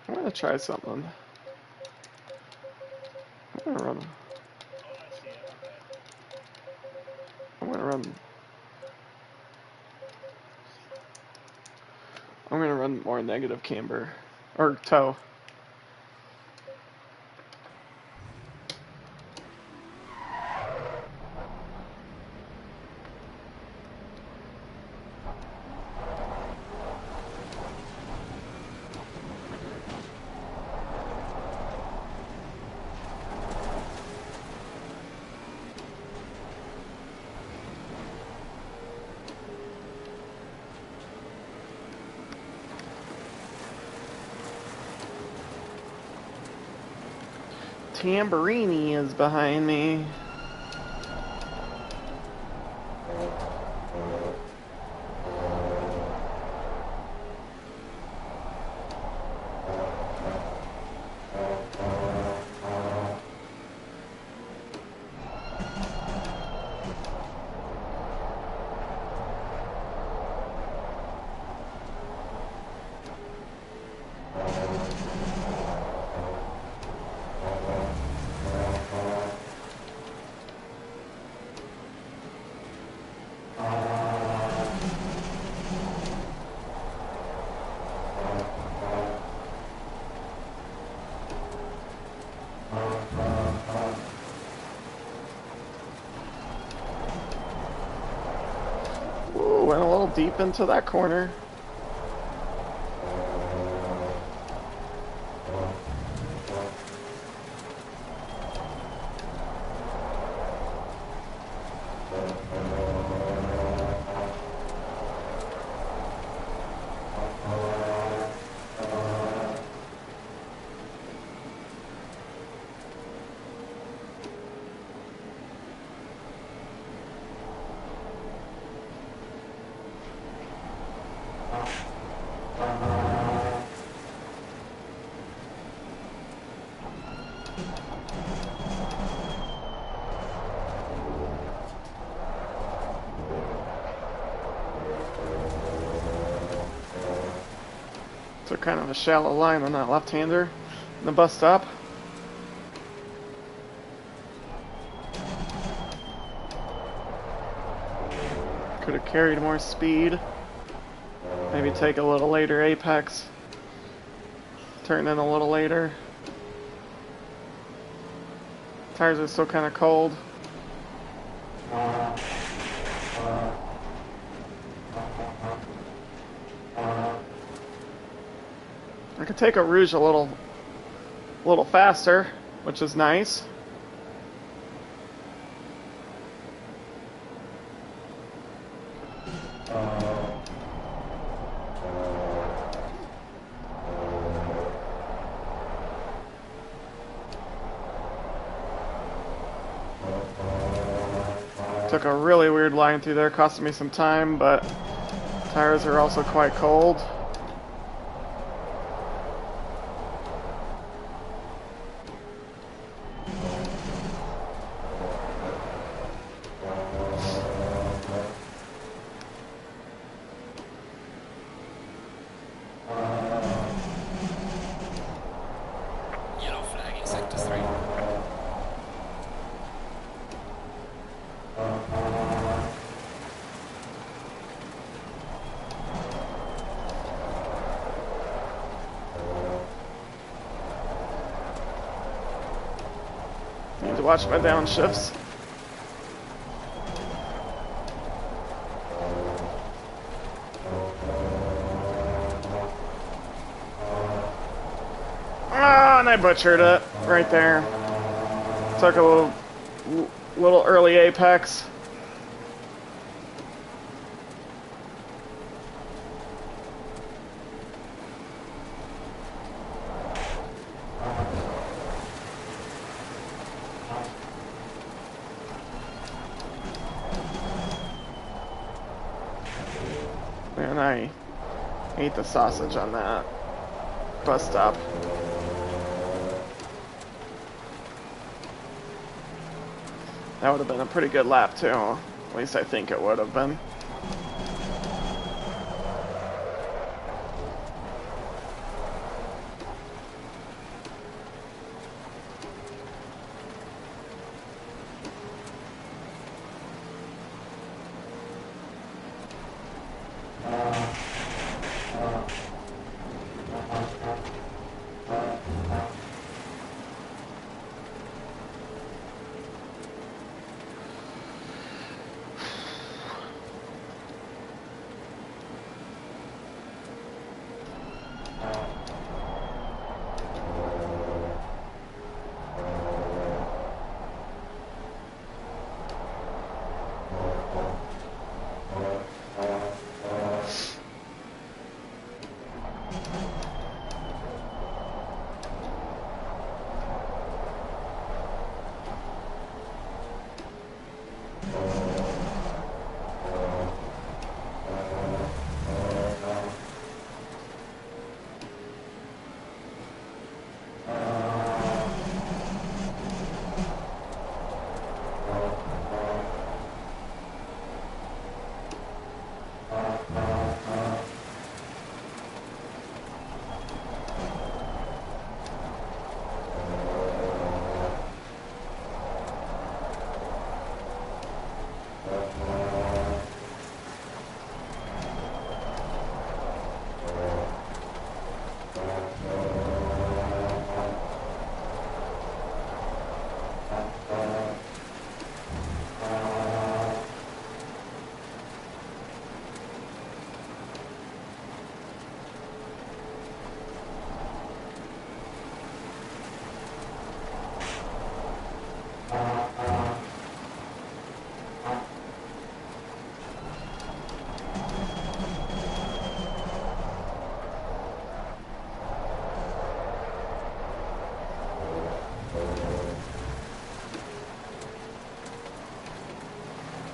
I'm gonna try something. I'm gonna run. Oh, I see it. Okay. I'm gonna run. I'm gonna run more negative camber or toe. Tamburini is behind me. Ooh, went a little deep into that corner. So kind of a shallow line on that left-hander in the bus stop. Could have carried more speed. Maybe take a little later apex. Turn in a little later. Tires are still kind of cold. I could take a Rouge a little faster, which is nice. Took a really weird line through there, costing me some time, but tires are also quite cold. Yellow flag in sector 3. Need to watch my downshifts. Ah, and I butchered it right there. Took a little early apex. And I ate the sausage on that bus stop. That would have been a pretty good lap, too. At least I think it would have been.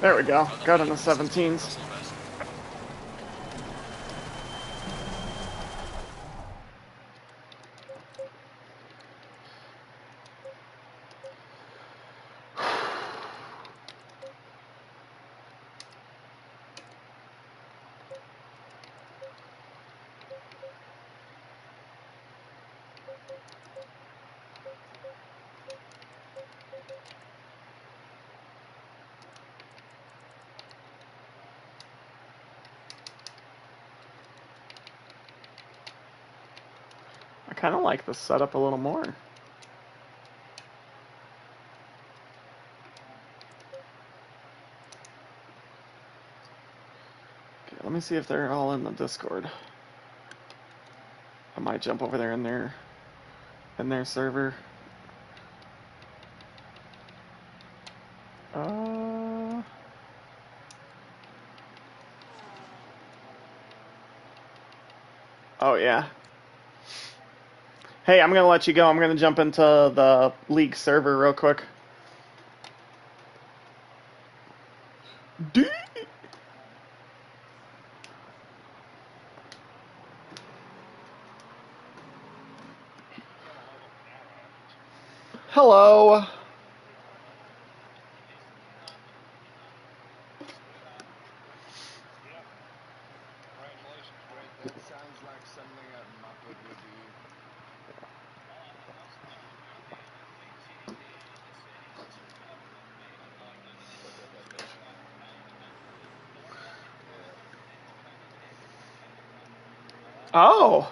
There we go. Got in the 17s. I kind of like this setup a little more. Okay, let me see if they're all in the Discord. I might jump over there in their server. Oh yeah. Hey, I'm gonna let you go. I'm gonna jump into the league server real quick. Hello. Yep. Congratulations, Greg. That sounds like something a Muppet would do. Yeah. Oh.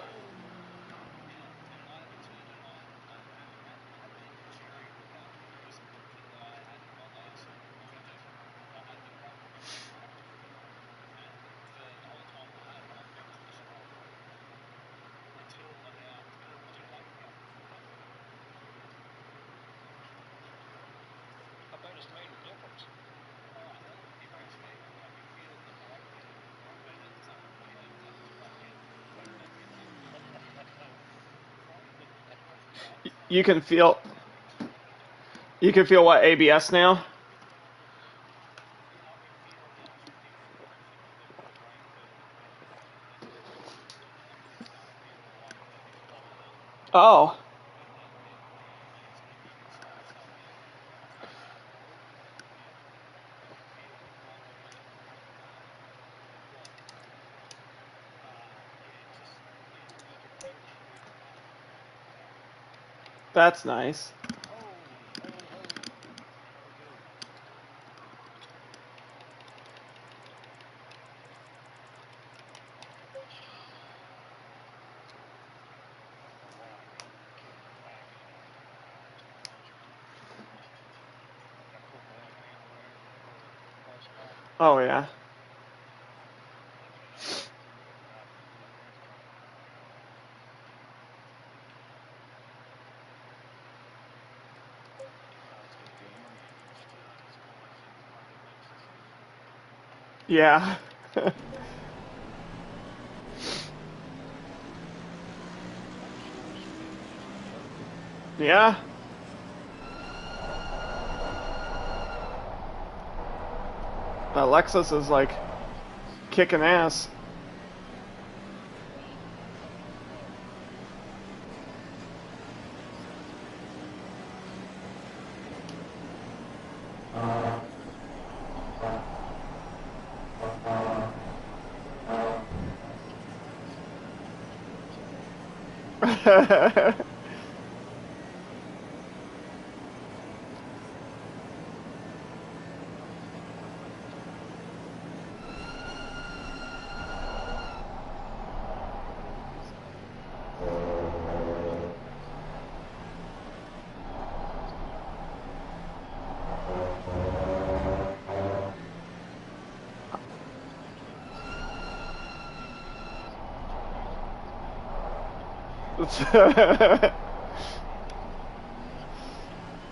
I bet it's made a difference. You can feel. You can feel what ABS now. Oh. That's nice. Oh yeah. Yeah. Yeah. That Lexus is like kicking ass.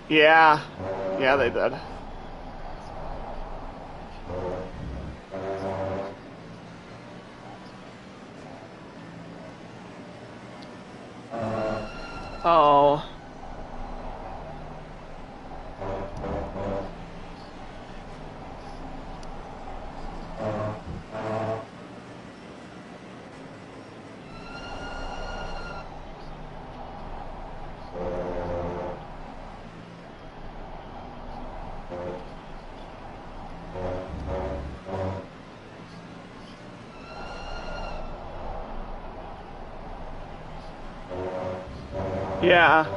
Yeah. Yeah, they did. Oh. Yeah.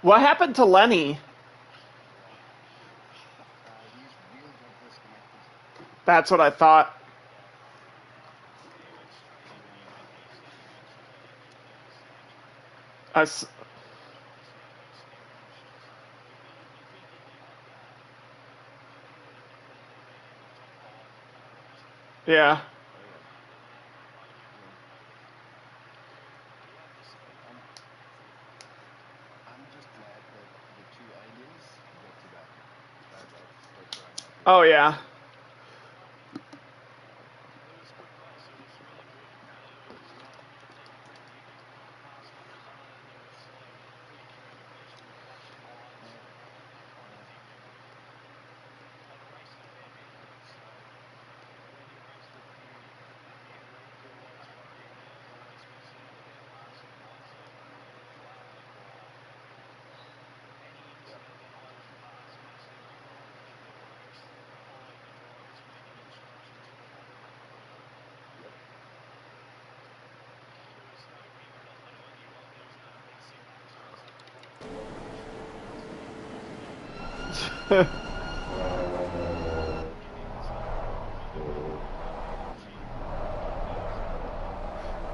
What happened to Lenny? That's what I thought. I s- yeah. Oh yeah.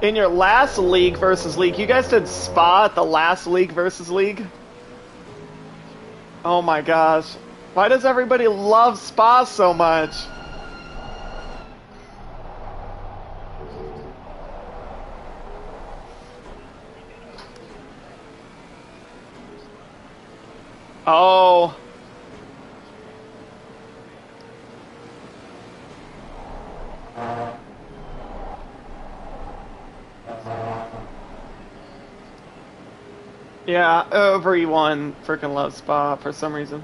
In your last League versus League, you guys did Spa at the last League versus League? Oh my gosh. Why does everybody love Spa so much? Oh. Yeah, everyone freaking loves Spa for some reason.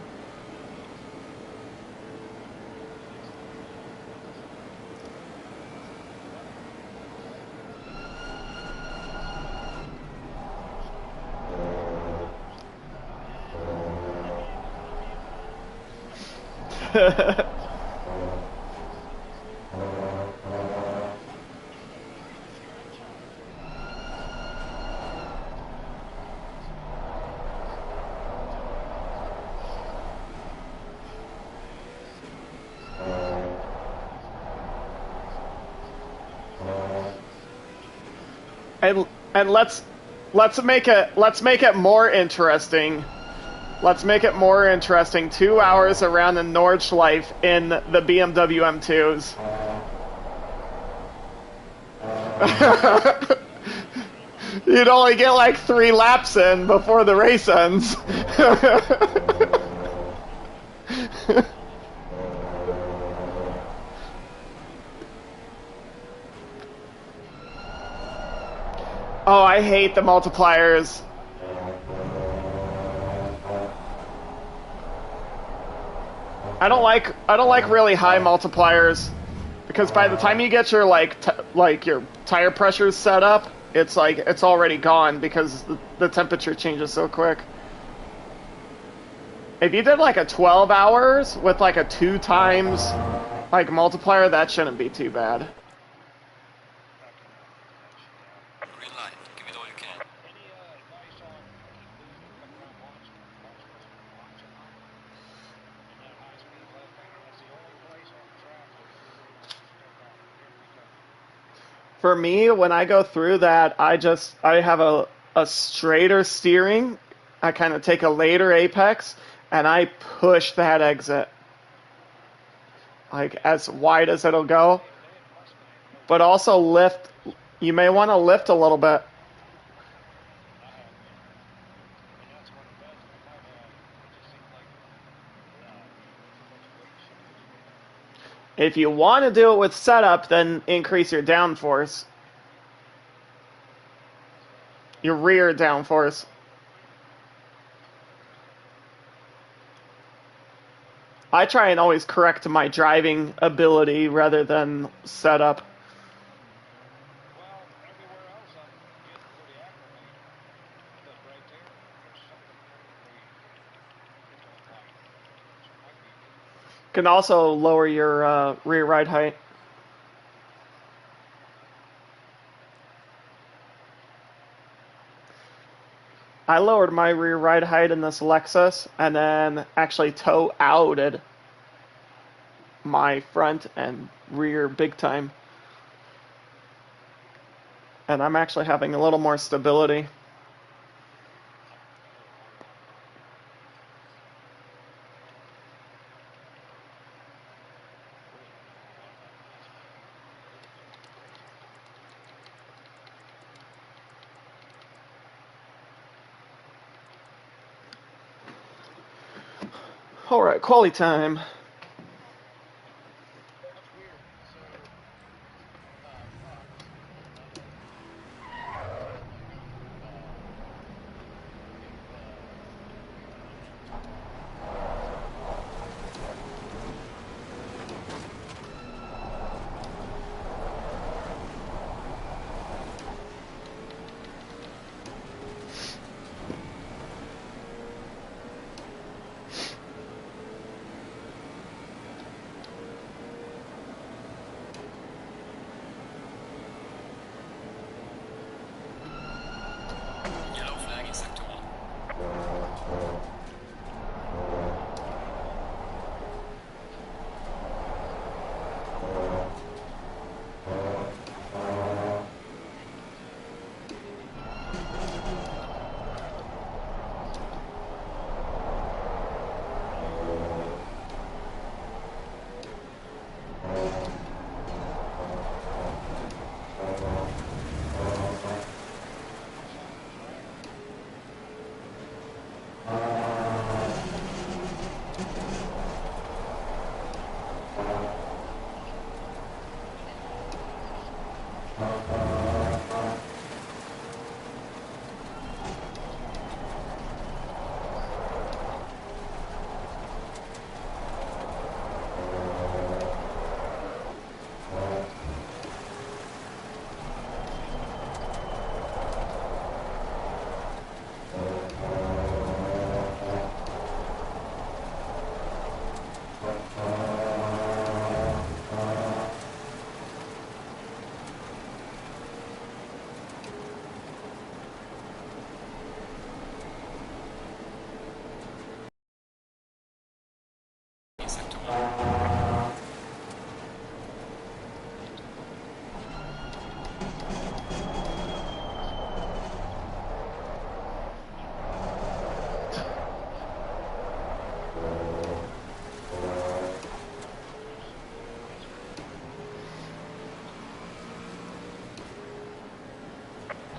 And let's make it more interesting. Let's make it more interesting. 2 hours around the Nordschleife in the BMW M2s. You'd only get like 3 laps in before the race ends. Oh, I hate the multipliers. I don't like really high multipliers because by the time you get your your tire pressures set up, it's already gone because the temperature changes so quick. If you did like a 12 hours with like a 2 times like multiplier, that shouldn't be too bad. Green light. Give it all you can. Any advice on keep boosting a couple round launch or not? And that high speed left hander, that's the only place on the track where you really step out every time. For me, when I go through that, I have a straighter steering. I kind of take a later apex and I push that exit like as wide as it'll go. But also lift. You may want to lift a little bit. If you want to do it with setup, then increase your downforce. Your rear downforce. I try and always correct my driving ability rather than setup. Well, everywhere else I'm getting pretty acclimated. But right there, there's something where you don't like. So it might be Can also lower your rear ride height. I lowered my rear ride height in this Lexus and then actually toe-outed my front and rear big time. And I'm actually having a little more stability. Alright, quality time.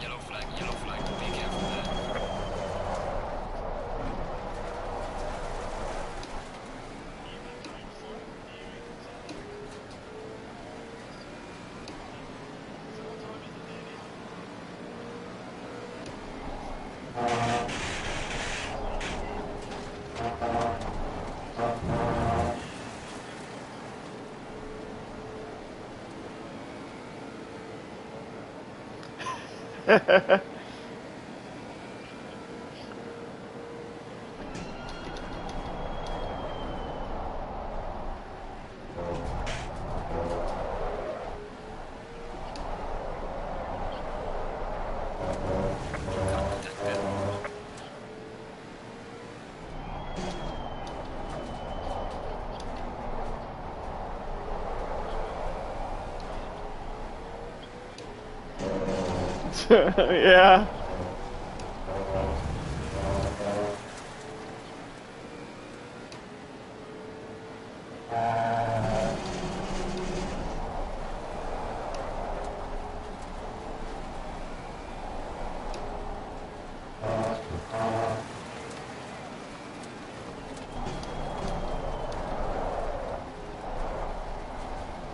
Yellow flag, be careful there. Contact pit. Yeah.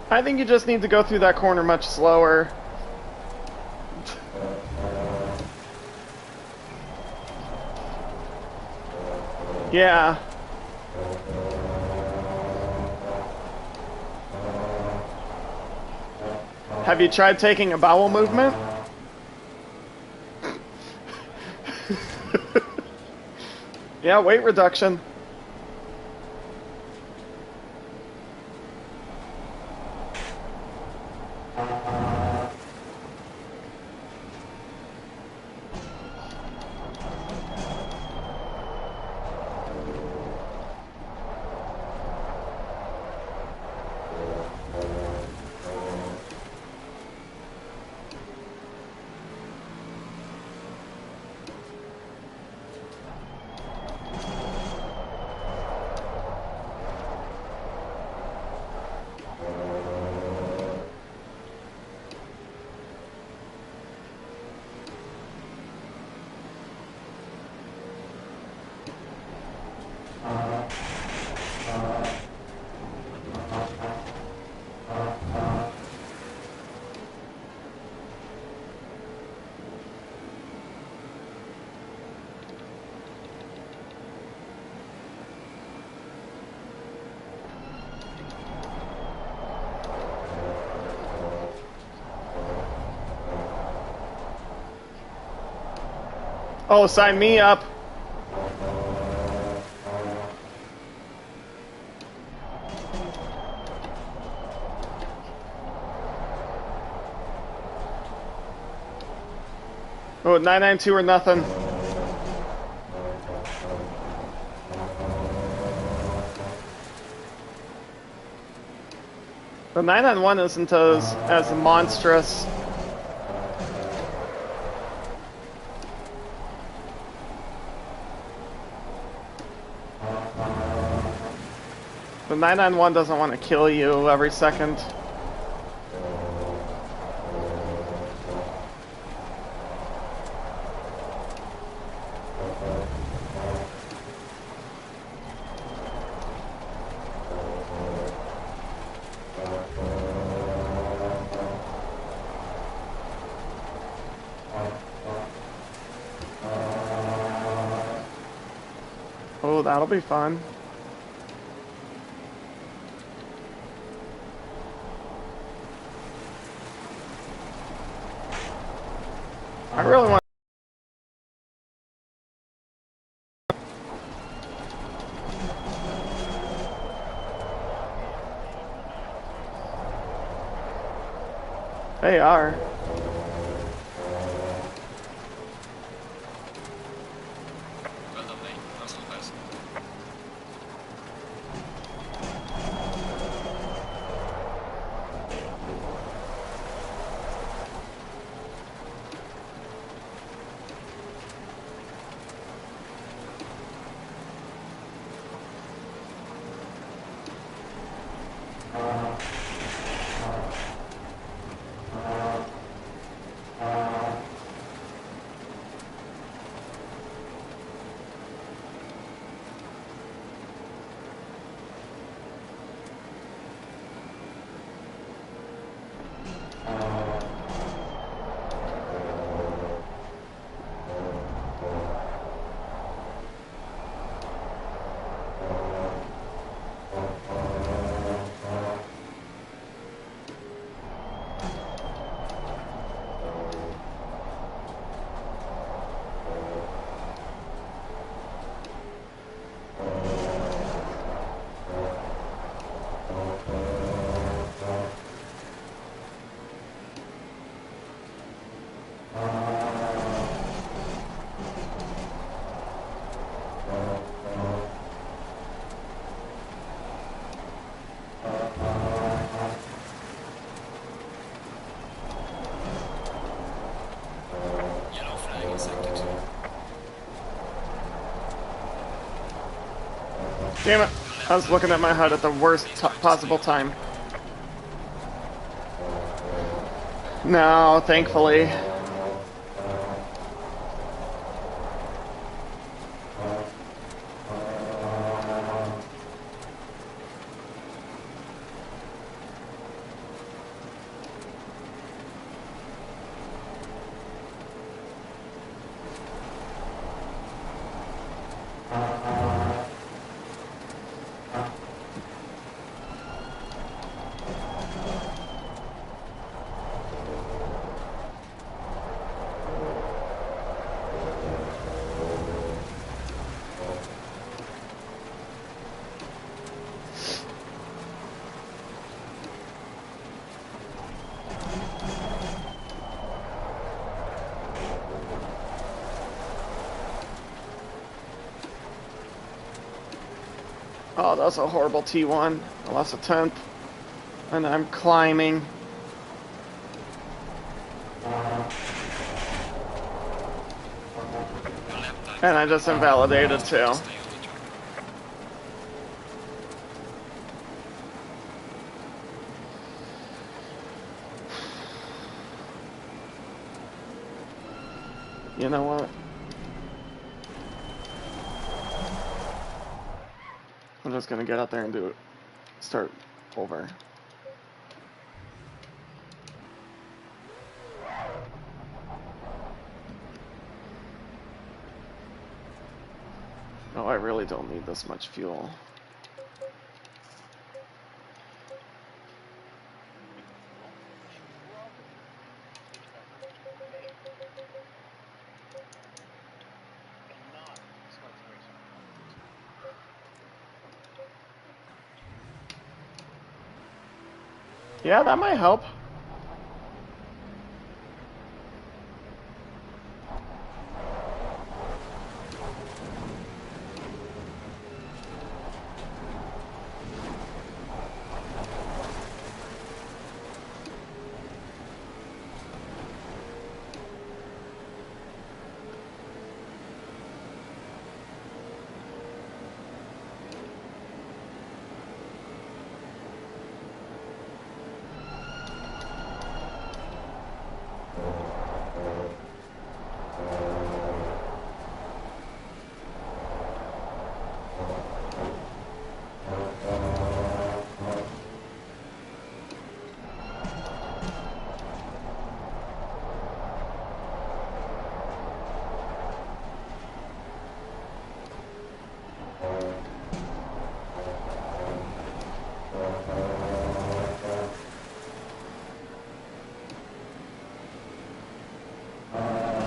I think you just need to go through that corner much slower. Yeah. Have you tried taking a bowel movement? Yeah, weight reduction. Oh, sign me up. Oh, 992 or nothing. The 991 isn't as monstrous. The 991 doesn't want to kill you every second. Oh, that'll be fun. I really want. They are. Well done, mate. Personal best. Yellow flag in sector 2. Damn it. I was looking at my HUD at the worst possible time. No, thankfully. Oh, that was a horrible T1. I lost a 10th. And I'm climbing. And I just invalidated too. Stay on the track. You know what? I'm just gonna get out there and do it. Start over. No, I really don't need this much fuel. Yeah, that might help.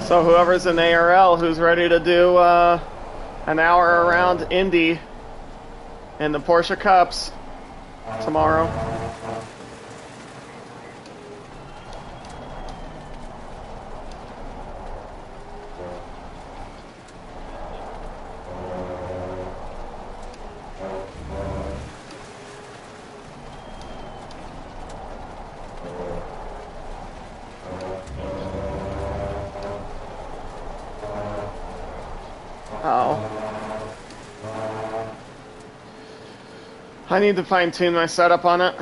So whoever's in ARL who's ready to do an hour around Indy in the Porsche Cups tomorrow. I need to fine tune my setup on it.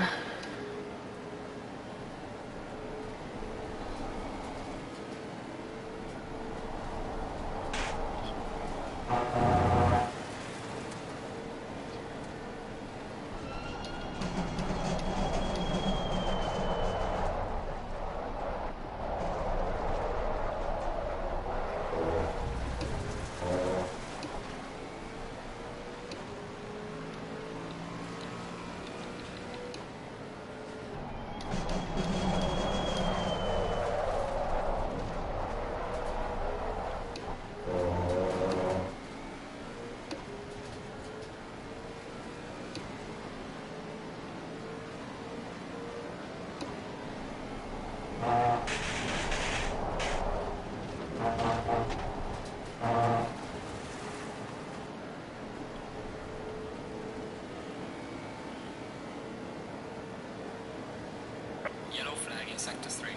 Yellow flag in sector 3.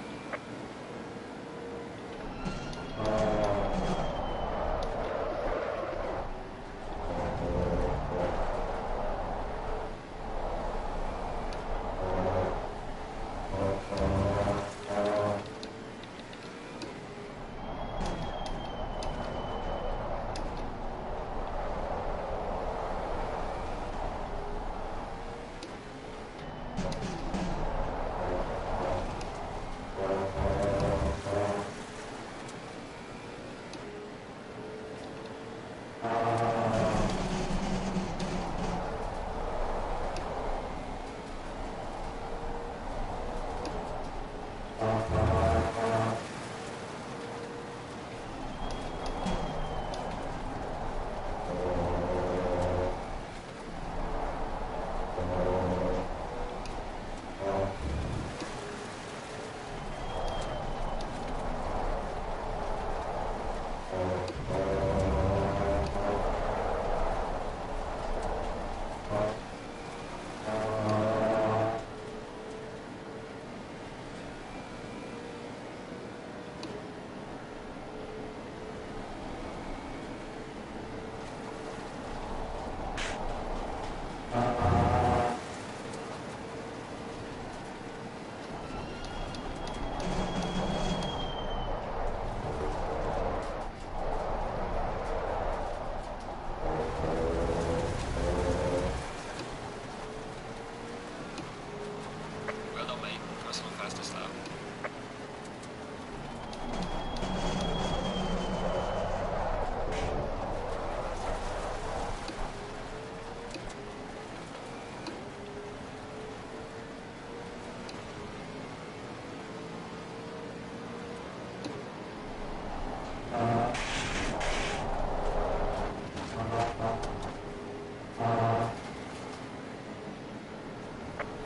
Well done, mate. Personal fastest lap.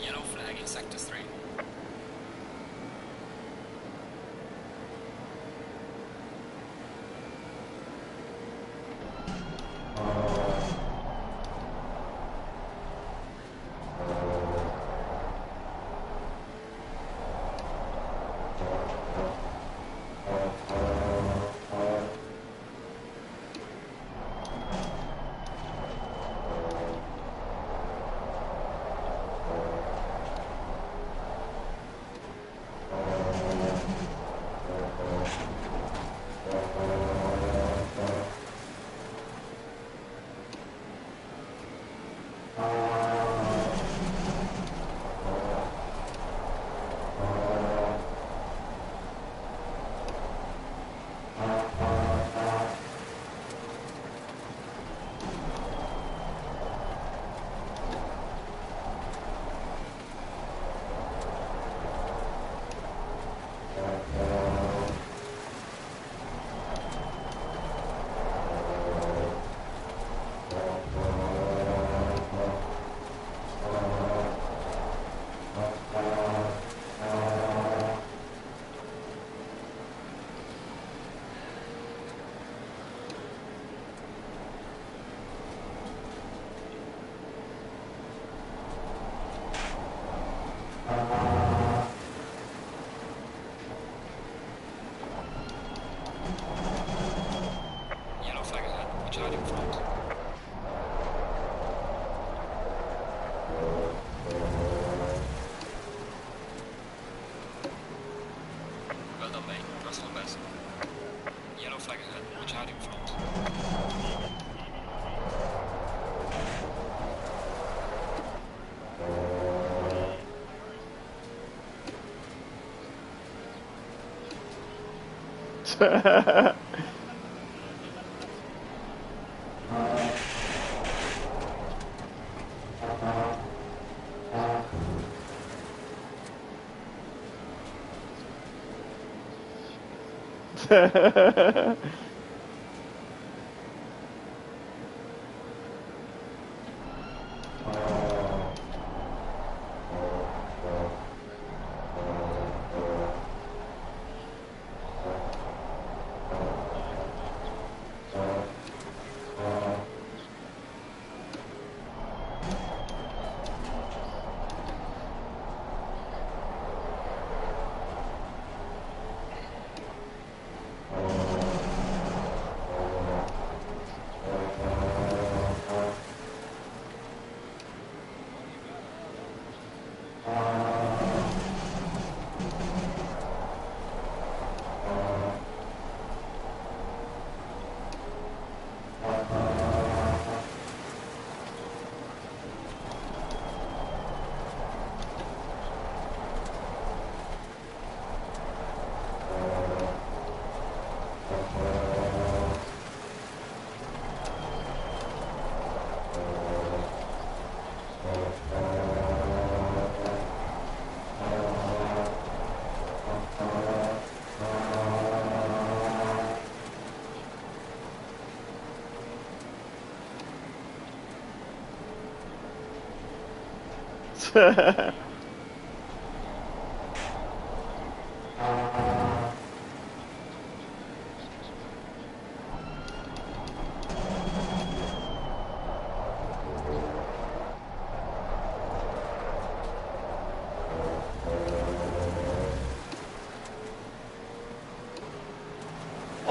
Yellow flag in sector 3.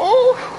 Oh!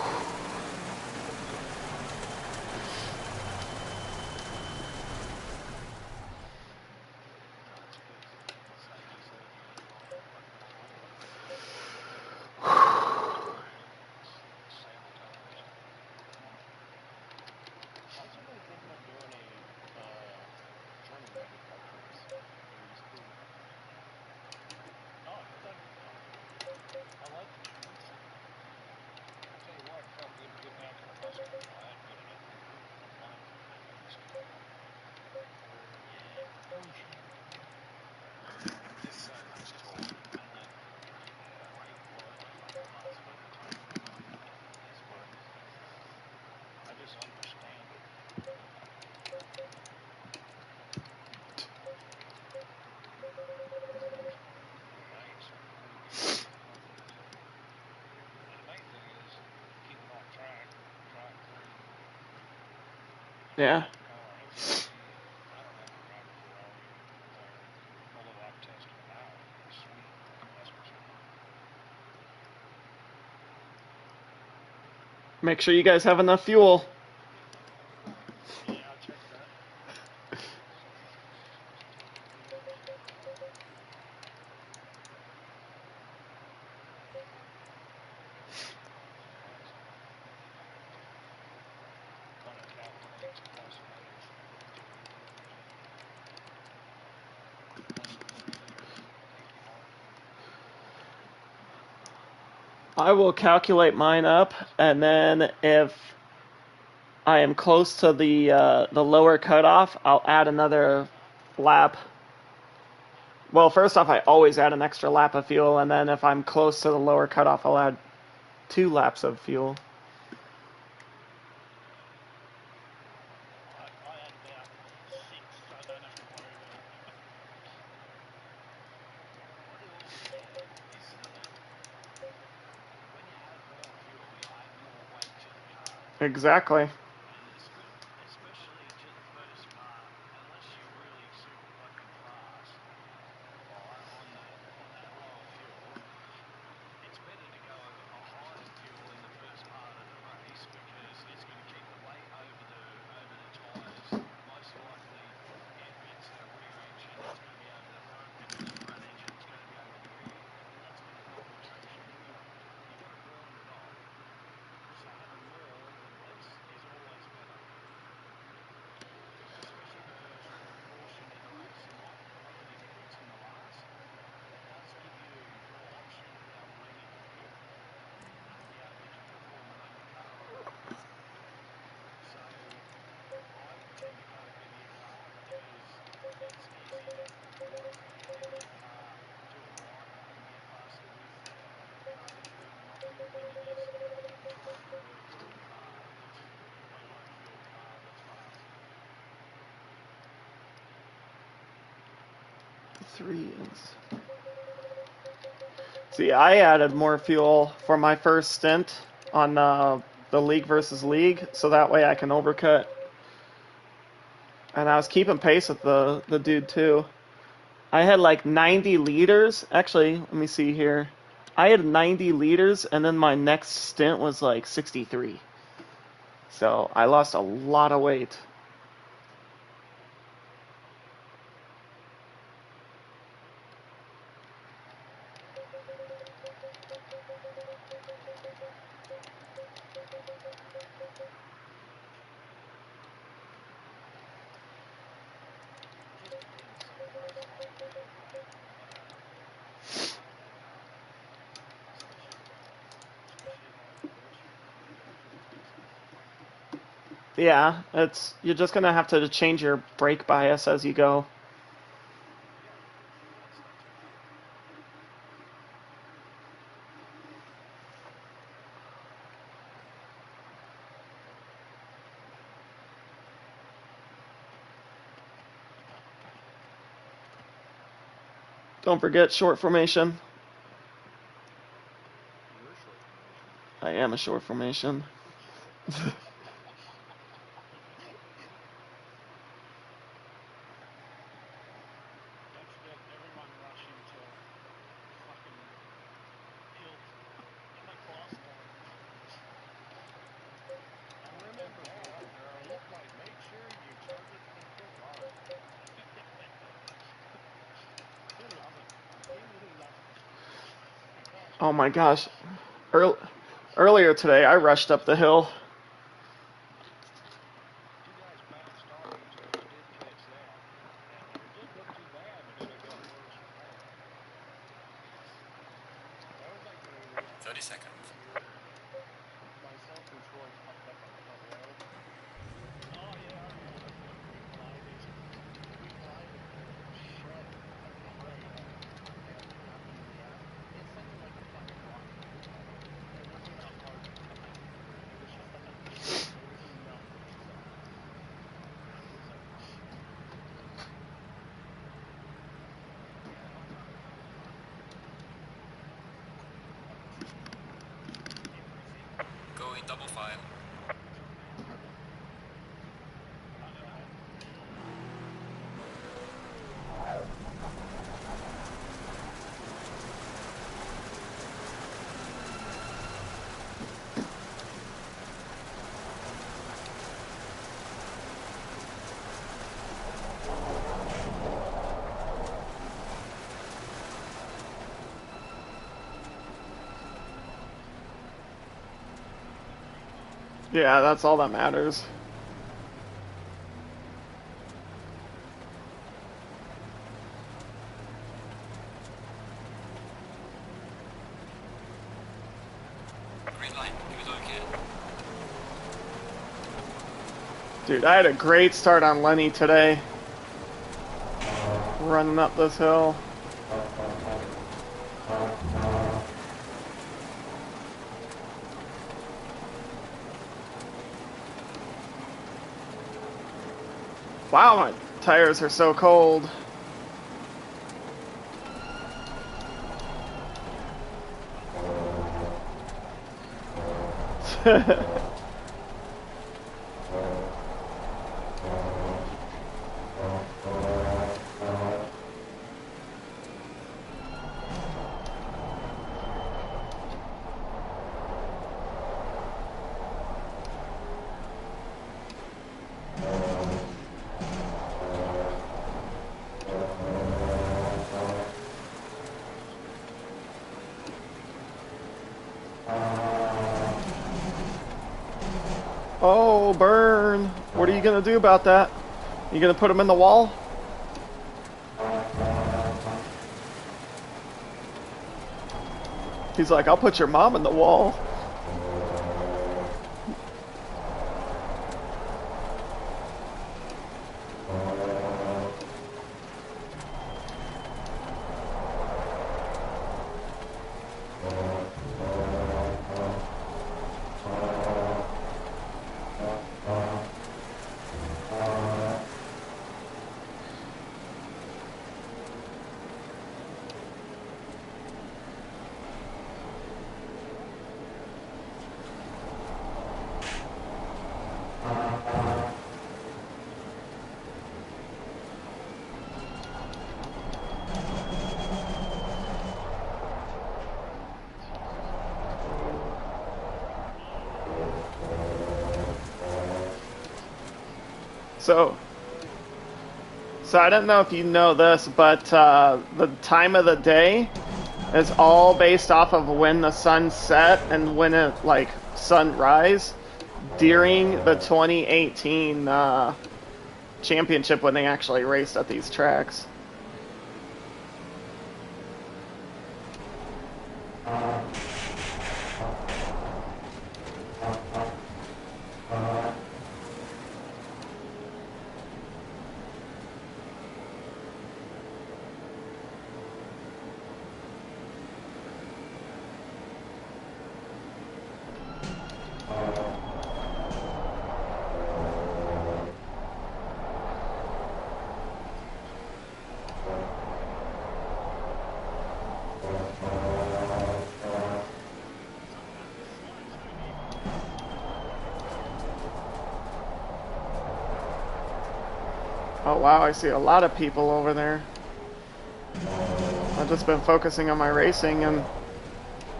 Yeah. Make sure you guys have enough fuel. I will calculate mine up, and then if I am close to the lower cutoff, I'll add another lap. Well, first off, I always add an extra lap of fuel, and then if I'm close to the lower cutoff, I'll add 2 laps of fuel. Exactly. Three is... See, I added more fuel for my first stint on the league versus league, so that way I can overcut. And I was keeping pace with the dude too. I had like 90 liters. Actually, let me see here. I had 90 liters, and then my next stint was like 63. So I lost a lot of weight. Yeah, you're just gonna have to change your brake bias as you go. Don't forget short formation. I am a short formation. Oh my gosh. Earlier today, I rushed up the hill. You guys bad started, so you did catch that. And it didn't look too bad, but then it got worse from there. That was like when 30 seconds. my self-control popped up on the front row. Oh yeah, I remember that thing. We glided. We glided and shredded like crazy. And after the gap, it sounded like a fucking rocket. It wasn't a heartbeat. It was just like a beat. There was nothing. It was like, Going double file. Yeah, that's all that matters. Green light. Give it okay. Dude, I had a great start on Lenny today. Running up this hill. Wow, my tires are so cold. Oh, burn. What are you going to do about that? You going to put him in the wall? He's like, I'll put your mom in the wall. So I don't know if you know this, but the time of the day is all based off of when the sun set and when it like sunrise during the 2018 championship when they actually raced at these tracks. Oh wow, I see a lot of people over there. I've just been focusing on my racing and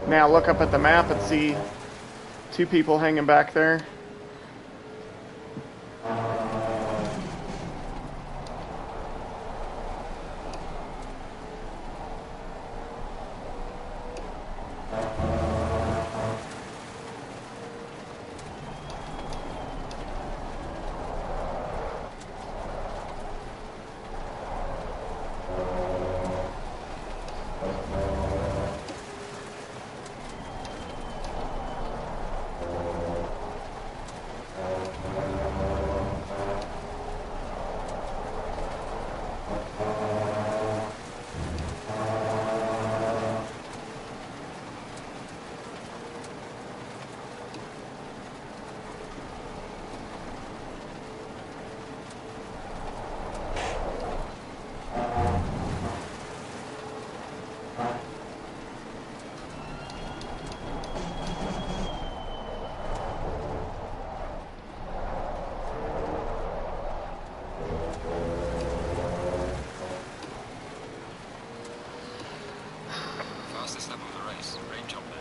now look up at the map and see 2 people hanging back there. Fastest lap of the race. Great job, man.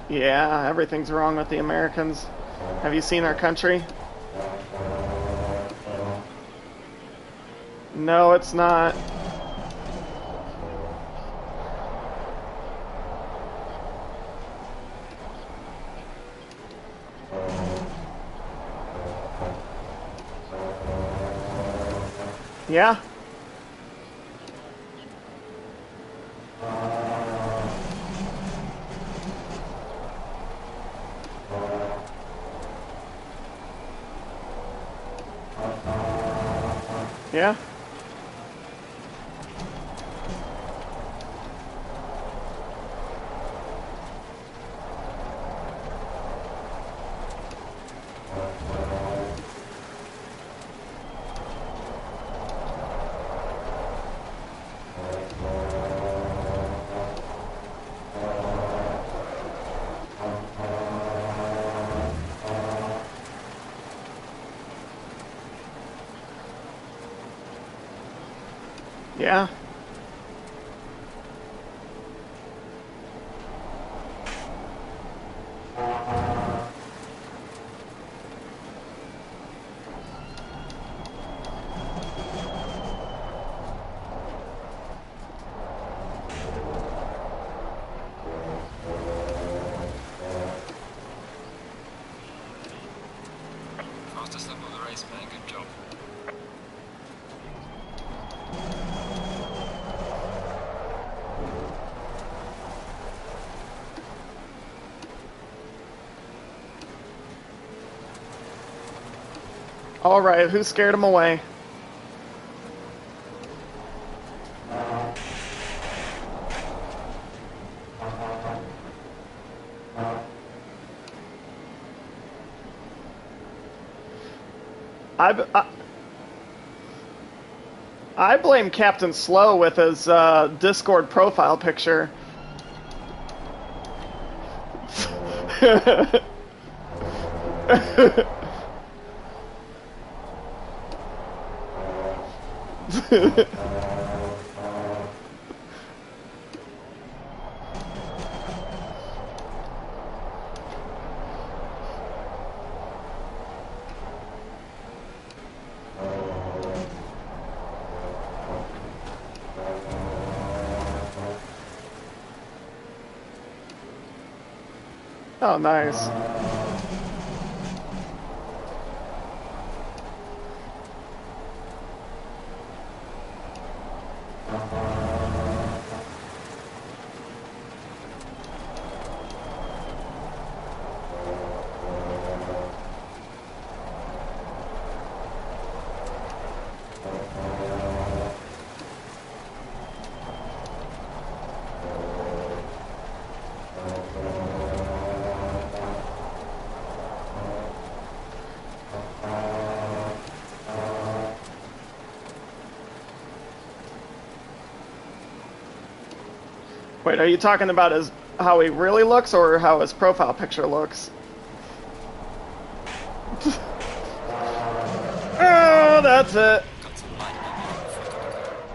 Yeah, everything's wrong with the Americans. Have you seen our country? No, it's not. Yeah? Yeah? Yeah? Fastest lap of the race, man. Good job. Alright, who scared him away? I, I blame Captain Slow with his Discord profile picture. Oh, nice. Wait, are you talking about how he really looks or how his profile picture looks? Oh, that's it. Got some light maybe in front of the car.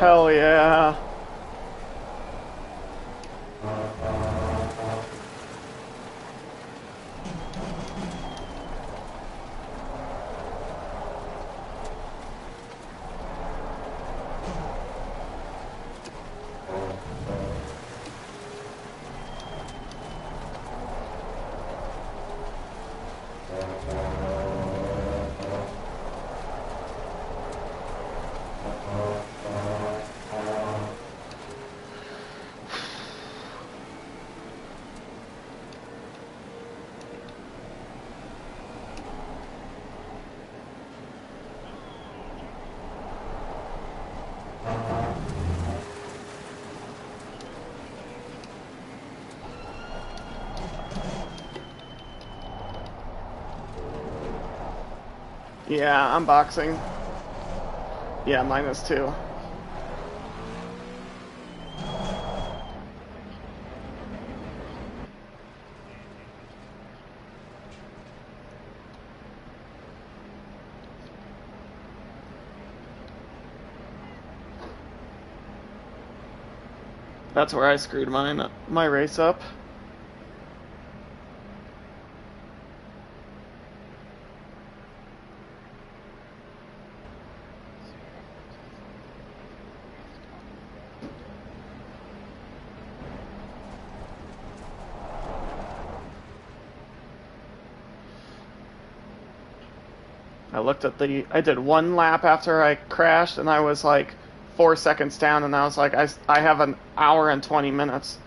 Hell yeah. Yeah, I'm boxing. Yeah, -2. That's where I screwed my race up. I did one lap after I crashed and I was like 4 seconds down, and I was like, I have an hour and 20 minutes.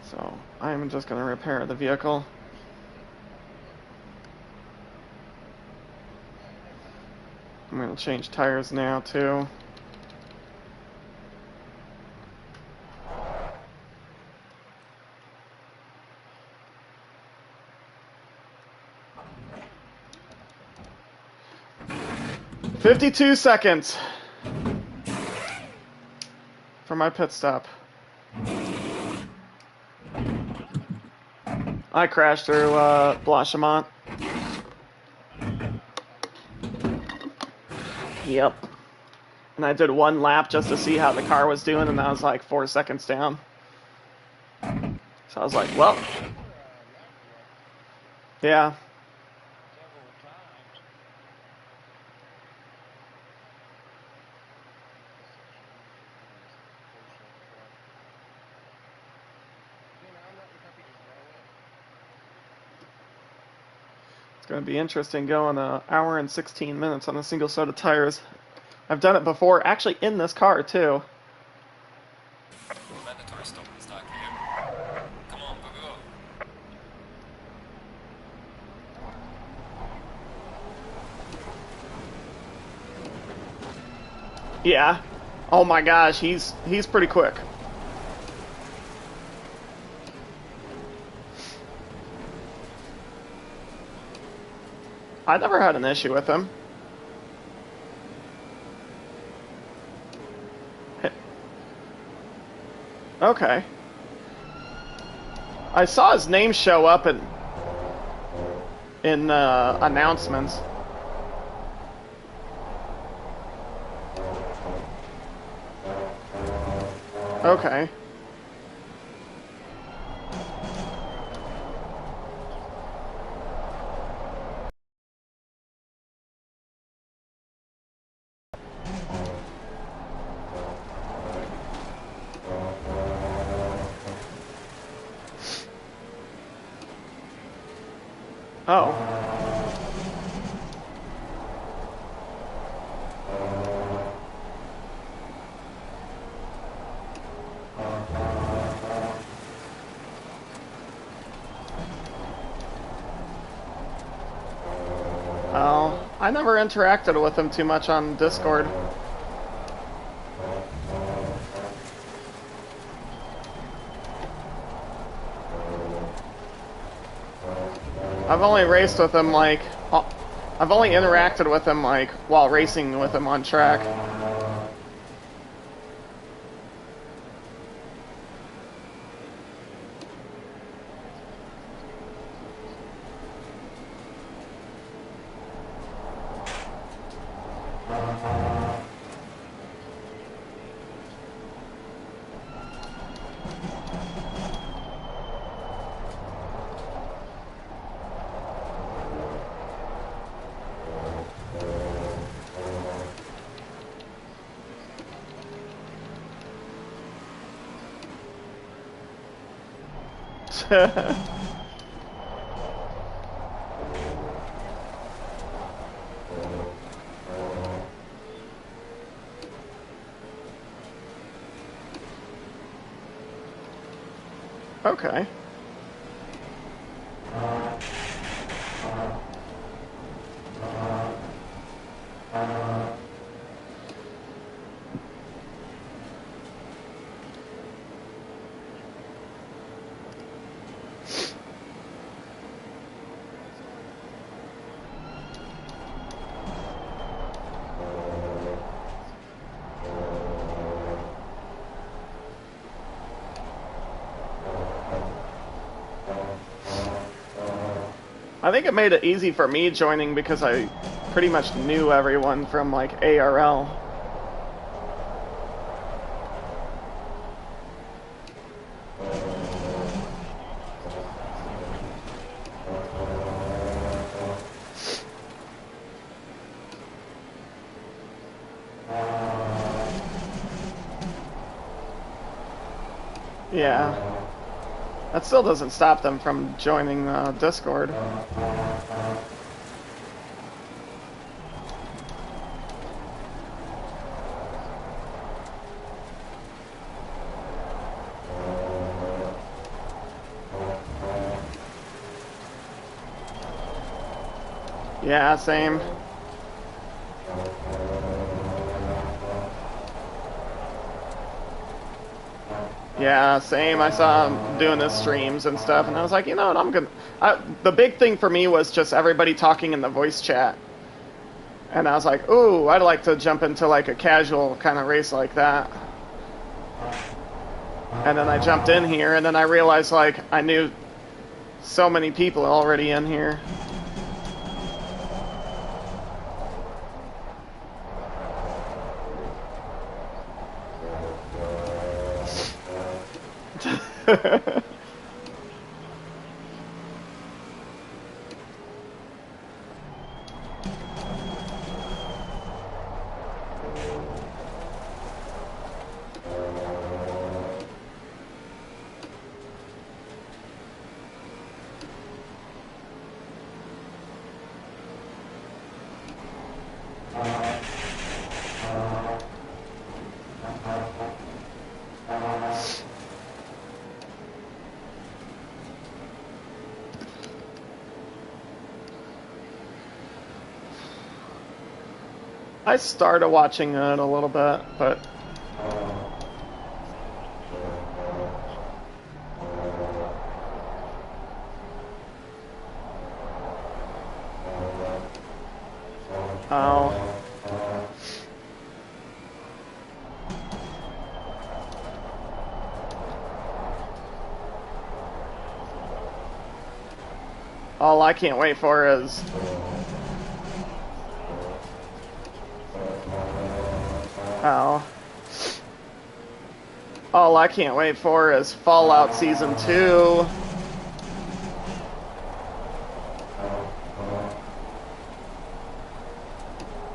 So I'm just going to repair the vehicle. I'm going to change tires now too. "52 seconds for my pit stop." I crashed through Blanchimont. Yep. And I did 1 lap just to see how the car was doing, and I was like 4 seconds down. So I was like, well, yeah. several times. It's going to be interesting going an hour and 16 minutes on a single set of tires. I've done it before, actually in this car too. Mandatory stop and start here. Come on, go, go. Yeah. Oh my gosh, he's pretty quick. I never had an issue with him. Okay. I saw his name show up in announcements. Okay. Oh. Oh, I never interacted with him too much on Discord. I've only raced with him like, I've only interacted with him like while racing with him on track. Okay. I think it made it easy for me joining because I pretty much knew everyone from like ARL. Yeah. That still doesn't stop them from joining Discord. Yeah, same. Yeah, same. I saw him doing his streams and stuff, and I was like, you know what, I'm gonna... the big thing for me was just everybody talking in the voice chat. And I was like, ooh, I'd like to jump into like a casual kind of race like that. And then I jumped in here, and then I realized like I knew so many people already in here. I started watching it a little bit, but oh, all I can't wait for is all I can't wait for is Fallout Season 2.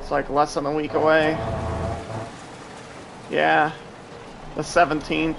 It's like less than a week away. Yeah, the 17th.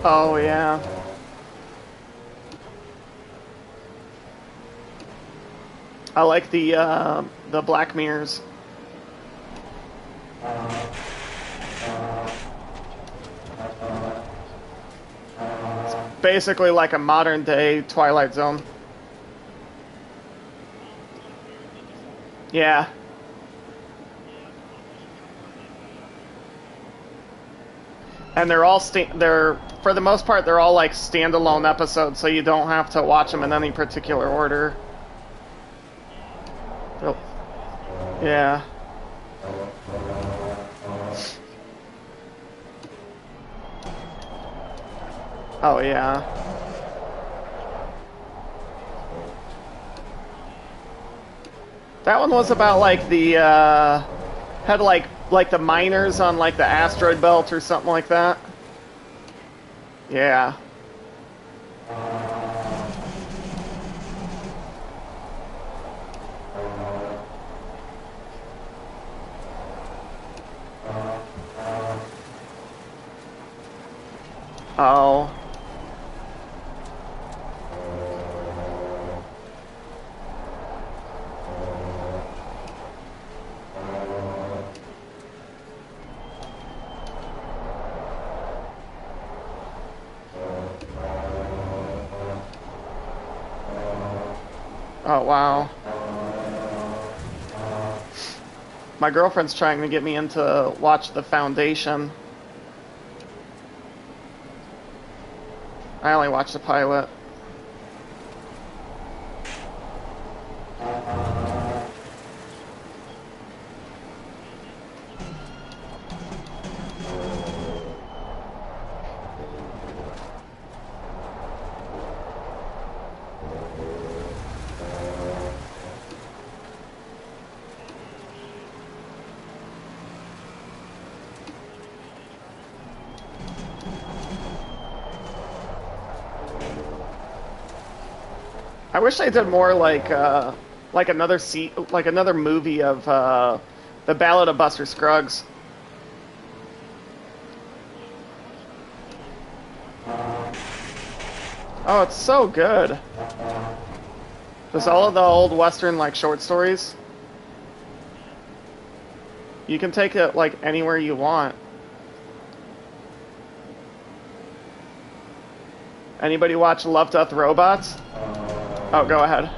Oh yeah. I like the Black Mirrors. It's basically like a modern day Twilight Zone. Yeah. And they're all they're for the most part they're all like standalone episodes, so you don't have to watch them in any particular order. Yeah. Oh yeah. That one was about like the had like the miners on like the asteroid belt or something like that. Yeah. Oh. Oh, wow. My girlfriend's trying to get me into watch The Foundation. I only watched the pilot. I wish they did more like another movie of the Ballad of Buster Scruggs. Oh, it's so good. Just all of the old Western like short stories. You can take it like anywhere you want. Anybody watch Love, Death, Robots? Oh, go ahead.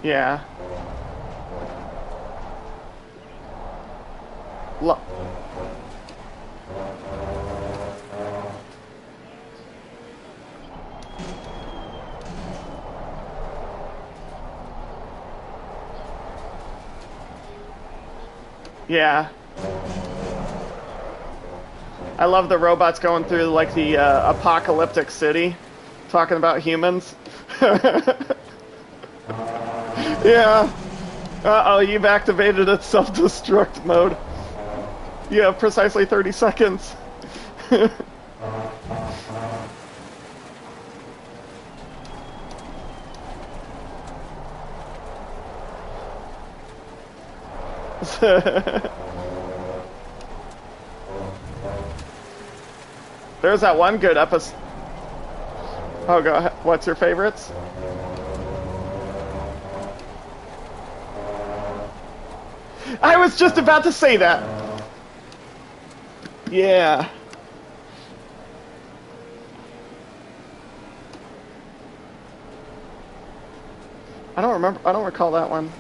Yeah. Yeah. I love the robots going through like the apocalyptic city, talking about humans. Yeah. Uh-oh, you've activated its self-destruct mode. You have precisely 30 seconds. There's that one good episode. Oh, go ahead. What's your favorites? I was just about to say that. Yeah. I don't remember. I don't recall that one.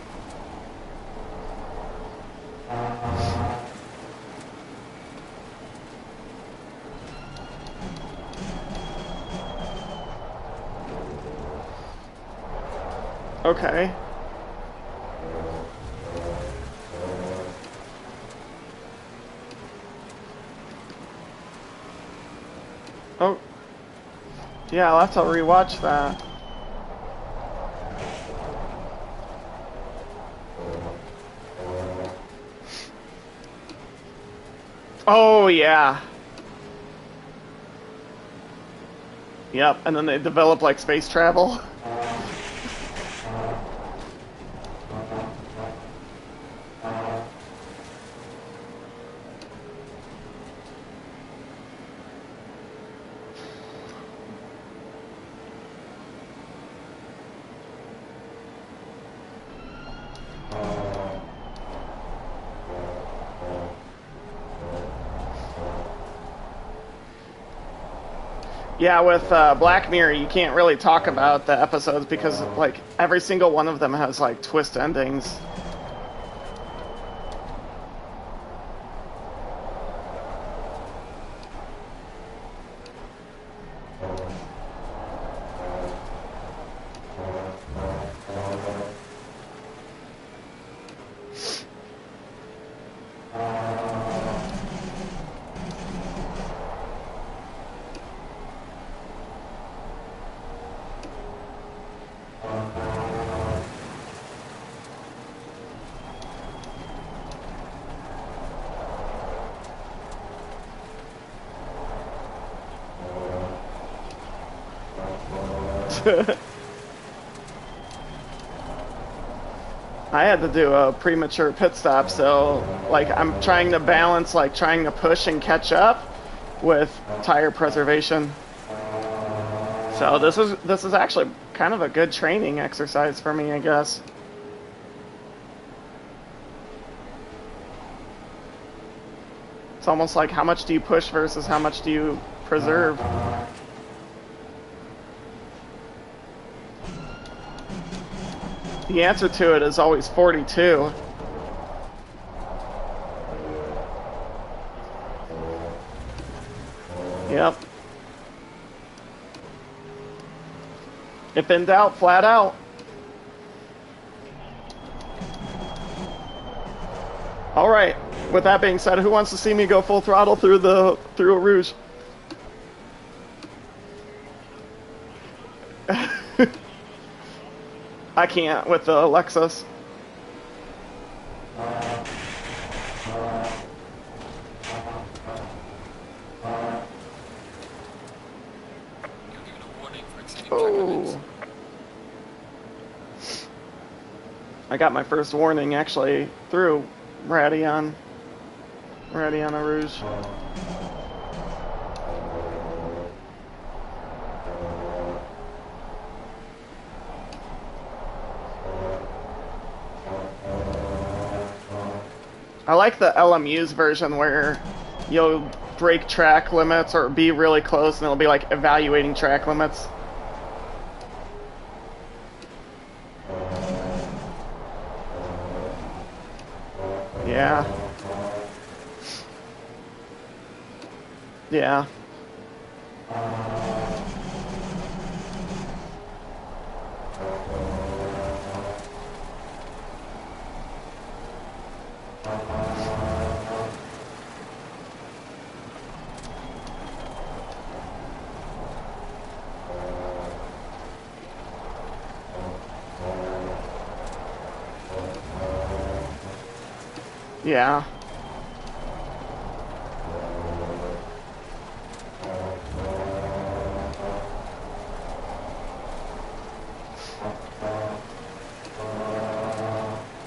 Okay. Oh. Yeah, I'll have to rewatch that. Oh, yeah. Yep, and then they develop like space travel. Yeah, with Black Mirror, you can't really talk about the episodes because, like, every single one of them has, like, twist endings. I had to do a premature pit stop, so like I'm trying to balance like trying to push and catch up with tire preservation. So this is actually kind of a good training exercise for me, I guess. It's almost like how much do you push versus how much do you preserve. The answer to it is always 42. Yep. If in doubt, flat out. All right. With that being said, who wants to see me go full throttle through a Rouge? I can't with the Lexus. You're given a warning for exceeding track Oh. limits. I got my first warning actually through Radion a Rouge. I like the LMU's version where you'll break track limits or be really close and it'll be like evaluating track limits. Yeah. Yeah. Yeah.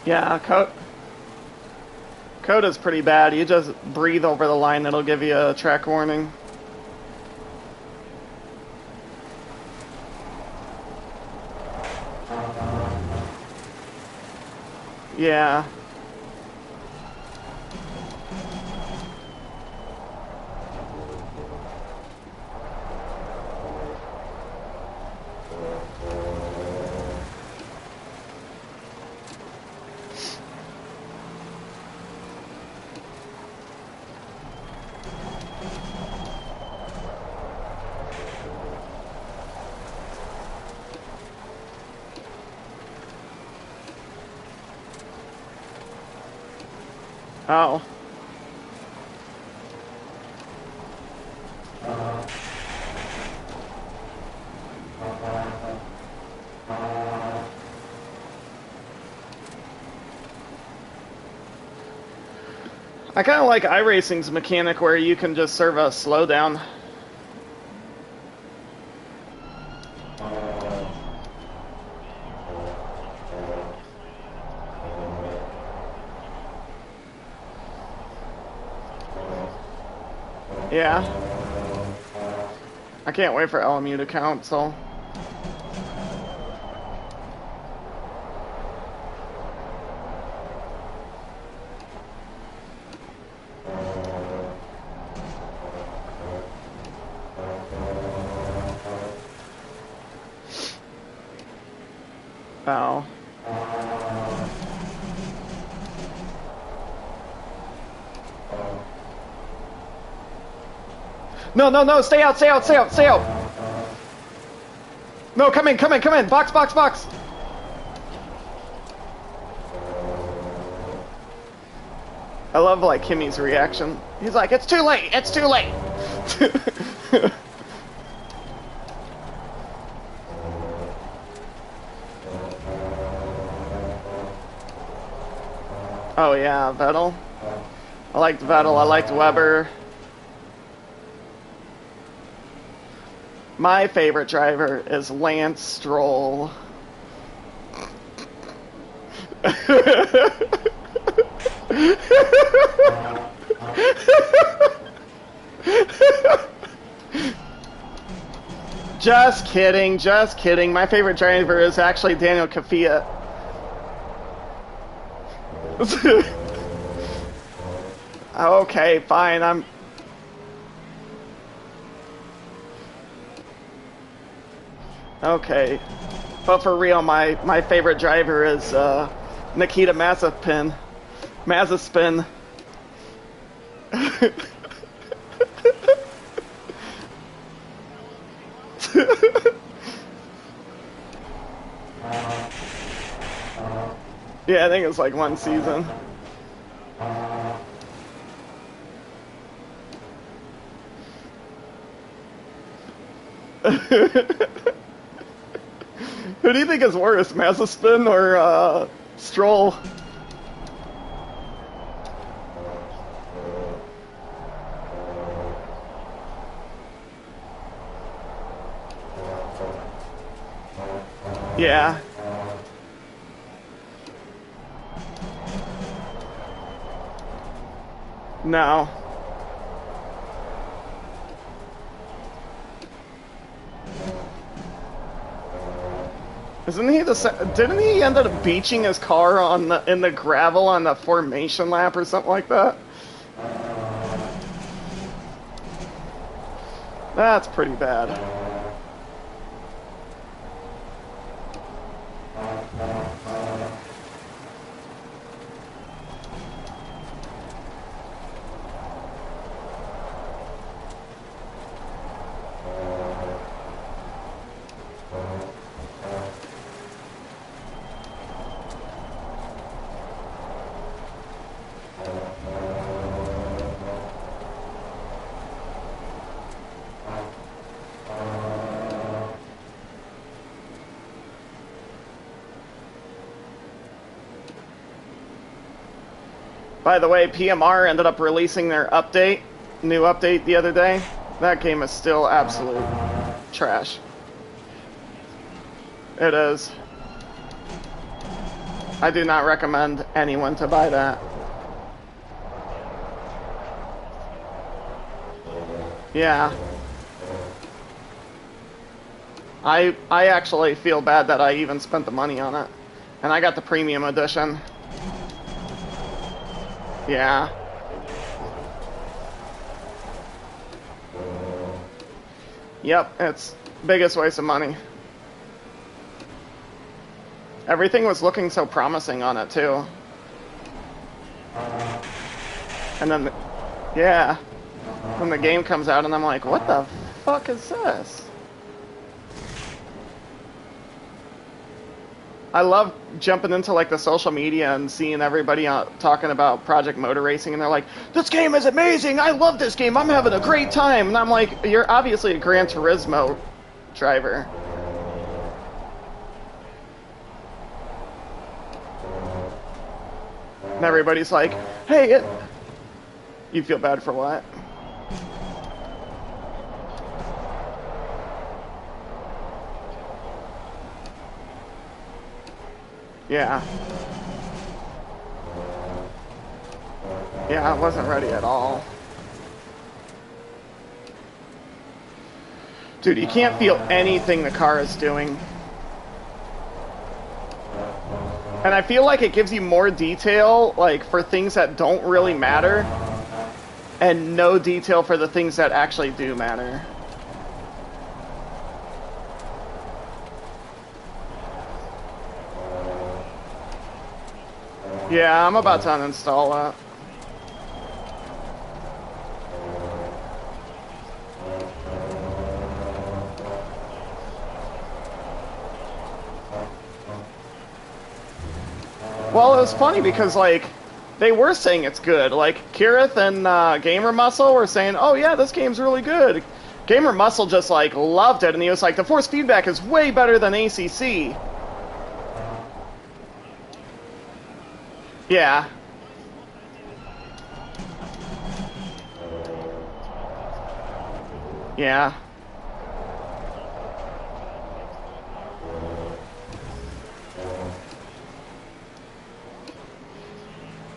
Yeah, code is pretty bad. You just breathe over the line, it'll give you a track warning. Yeah. Oh. I kind of like iRacing's mechanic where you can just serve a slowdown. Yeah. I can't wait for LMU to count, so. Oh. No, no, no, stay out, stay out, stay out, stay out! No, come in, come in, come in! Box, box, box! I love, like, Kimmy's reaction. He's like, it's too late, it's too late! Oh yeah, Vettel. I liked Vettel, I liked Weber. My favorite driver is Lance Stroll. Just kidding, just kidding. My favorite driver is actually Daniel Kvyat. Okay, fine, I'm... Okay. But for real, my favorite driver is Nikita Mazepin. Mazepin. Yeah, I think it's like one season. Who do you think is worse, Mazepin or Stroll? Yeah. No. Isn't he didn't he end up beaching his car on in the gravel on the formation lap or something like that? That's pretty bad. By the way, PMR ended up releasing their new update the other day. That game is still absolute trash. It is. I do not recommend anyone to buy that. Yeah. I actually feel bad that I even spent the money on it. And I got the premium edition. Yeah. Yep, it's biggest waste of money. Everything was looking so promising on it too. And then, yeah. When the game comes out and I'm like, what the fuck is this? I love jumping into like the social media and seeing everybody talking about Project Motor Racing, and they're like, "This game is amazing! I love this game! I'm having a great time!" And I'm like, "You're obviously a Gran Turismo driver." And everybody's like, "Hey, you feel bad for what?" Yeah. Yeah, I wasn't ready at all. Dude, you can't feel anything the car is doing. And I feel like it gives you more detail, like, for things that don't really matter, and no detail for the things that actually do matter. Yeah, I'm about to uninstall that. Well, it was funny because, like, they were saying it's good. Like, Kirith and Gamer Muscle were saying, oh yeah, this game's really good. Gamer Muscle just, like, loved it, and he was like, the force feedback is way better than ACC. Yeah. Yeah.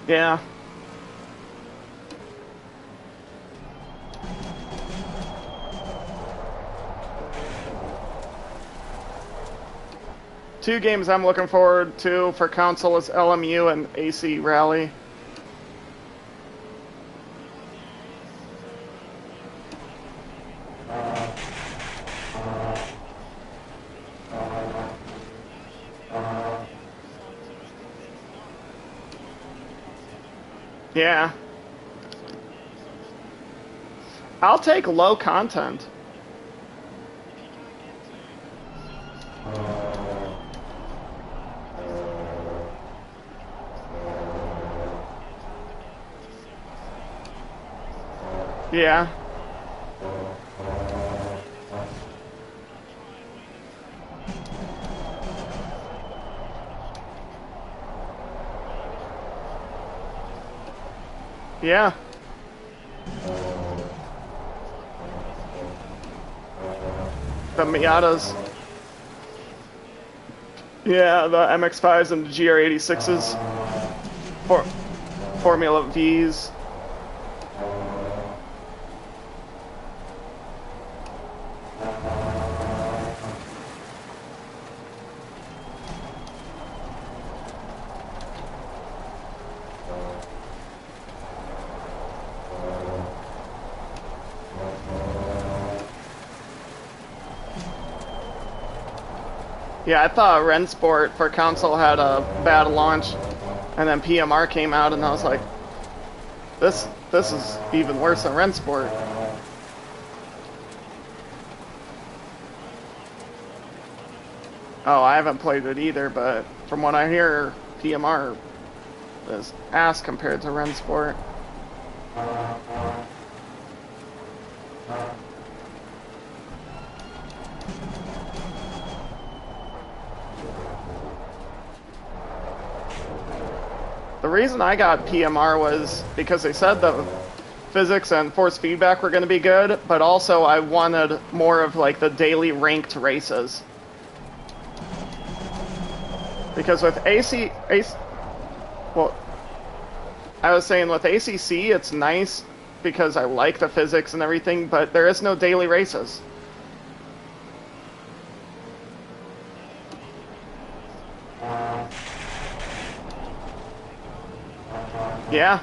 Yeah. Two games I'm looking forward to for console is LMU and AC Rally. Yeah. I'll take low content. Yeah. Yeah. The Miatas. Yeah, the MX-5s and the GR86s. Formula Vs. Yeah, I thought Rensport for console had a bad launch, and then PMR came out, and I was like, this is even worse than Rensport. Oh, I haven't played it either, but from what I hear, PMR is ass compared to Rensport. The reason I got PMR was because they said the physics and force feedback were going to be good, but also I wanted more of like the daily ranked races. Because with well, I was saying with ACC it's nice because I like the physics and everything, but there is no daily races. Yeah.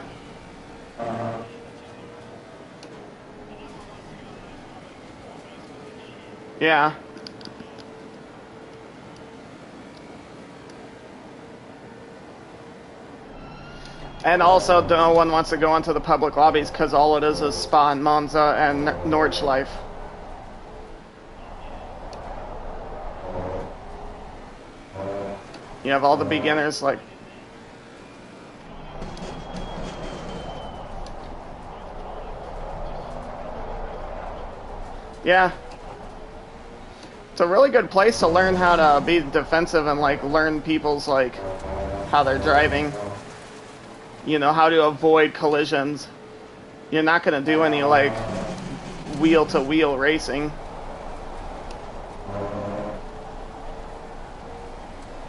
Yeah. And also, no one wants to go into the public lobbies because all it is Spa and Monza and Nordschleife. You have all the beginners like... Yeah. It's a really good place to learn how to be defensive and like learn people's like how they're driving. You know, how to avoid collisions. You're not going to do any like wheel-to-wheel racing.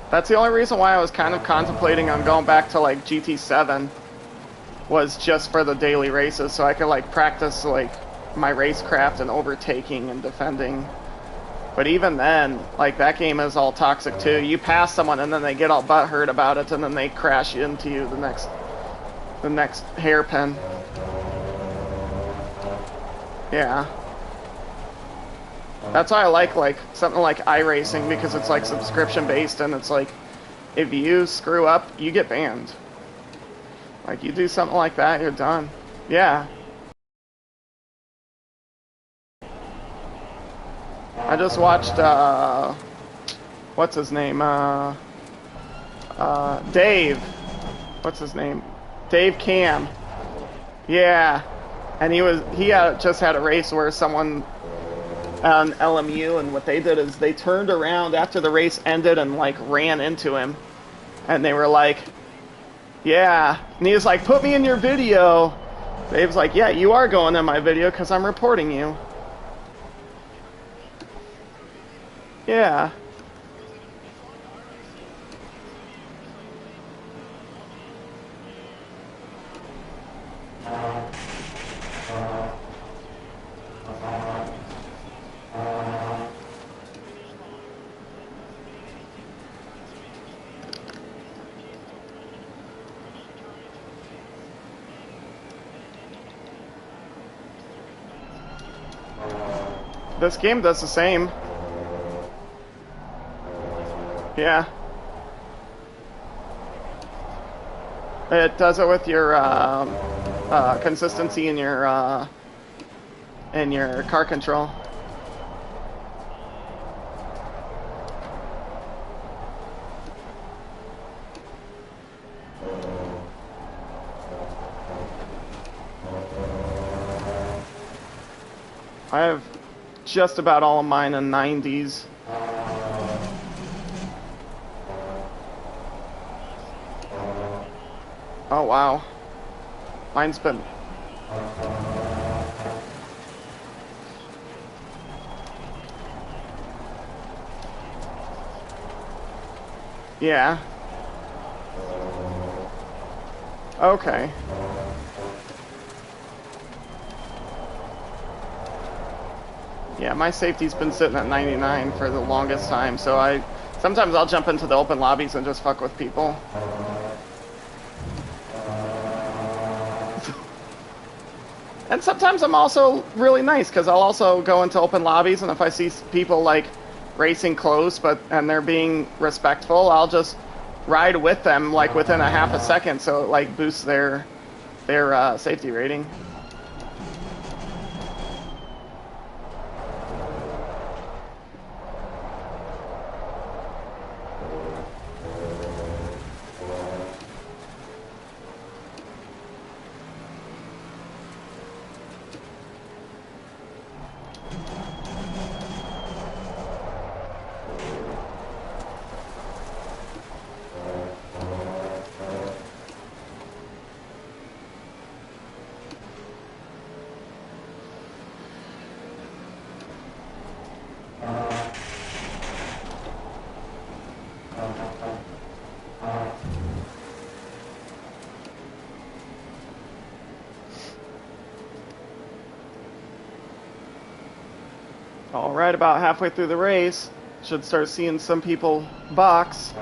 That's the only reason why I was kind of contemplating on going back to like GT7 was just for the daily races so I could like practice like my racecraft and overtaking and defending. But even then, like that game is all toxic too. You pass someone and then they get all butthurt about it and then they crash into you the next hairpin. Yeah. That's why I like something like iRacing because it's like subscription based and it's like if you screw up, you get banned. Like you do something like that, you're done. Yeah. I just watched what's his name? Dave. What's his name? Dave Cam. Yeah. And just had a race where someone on LMU, and what they did is they turned around after the race ended and like ran into him, and they were like, yeah, and he was like, put me in your video. Dave's like, yeah, you are going in my video because I'm reporting you. Yeah. This game does the same. Yeah. It does it with your consistency in your car control. I have just about all of mine in 90s. Oh wow. Mine's been... Yeah. Okay. Yeah, my safety's been sitting at 99 for the longest time, so sometimes I'll jump into the open lobbies and just fuck with people. And sometimes I'm also really nice, because I'll also go into open lobbies, and if I see people, like, racing close, and they're being respectful, I'll just ride with them, like, within a half a second, so it, like, boosts their safety rating. All right, about halfway through the race, should start seeing some people box.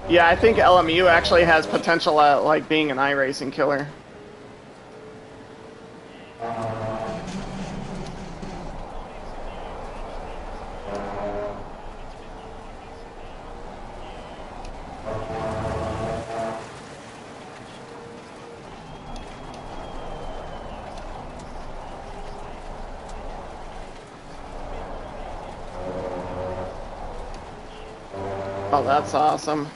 Yeah, I think LMU actually has potential at, like, being an iRacing killer. Oh, that's awesome.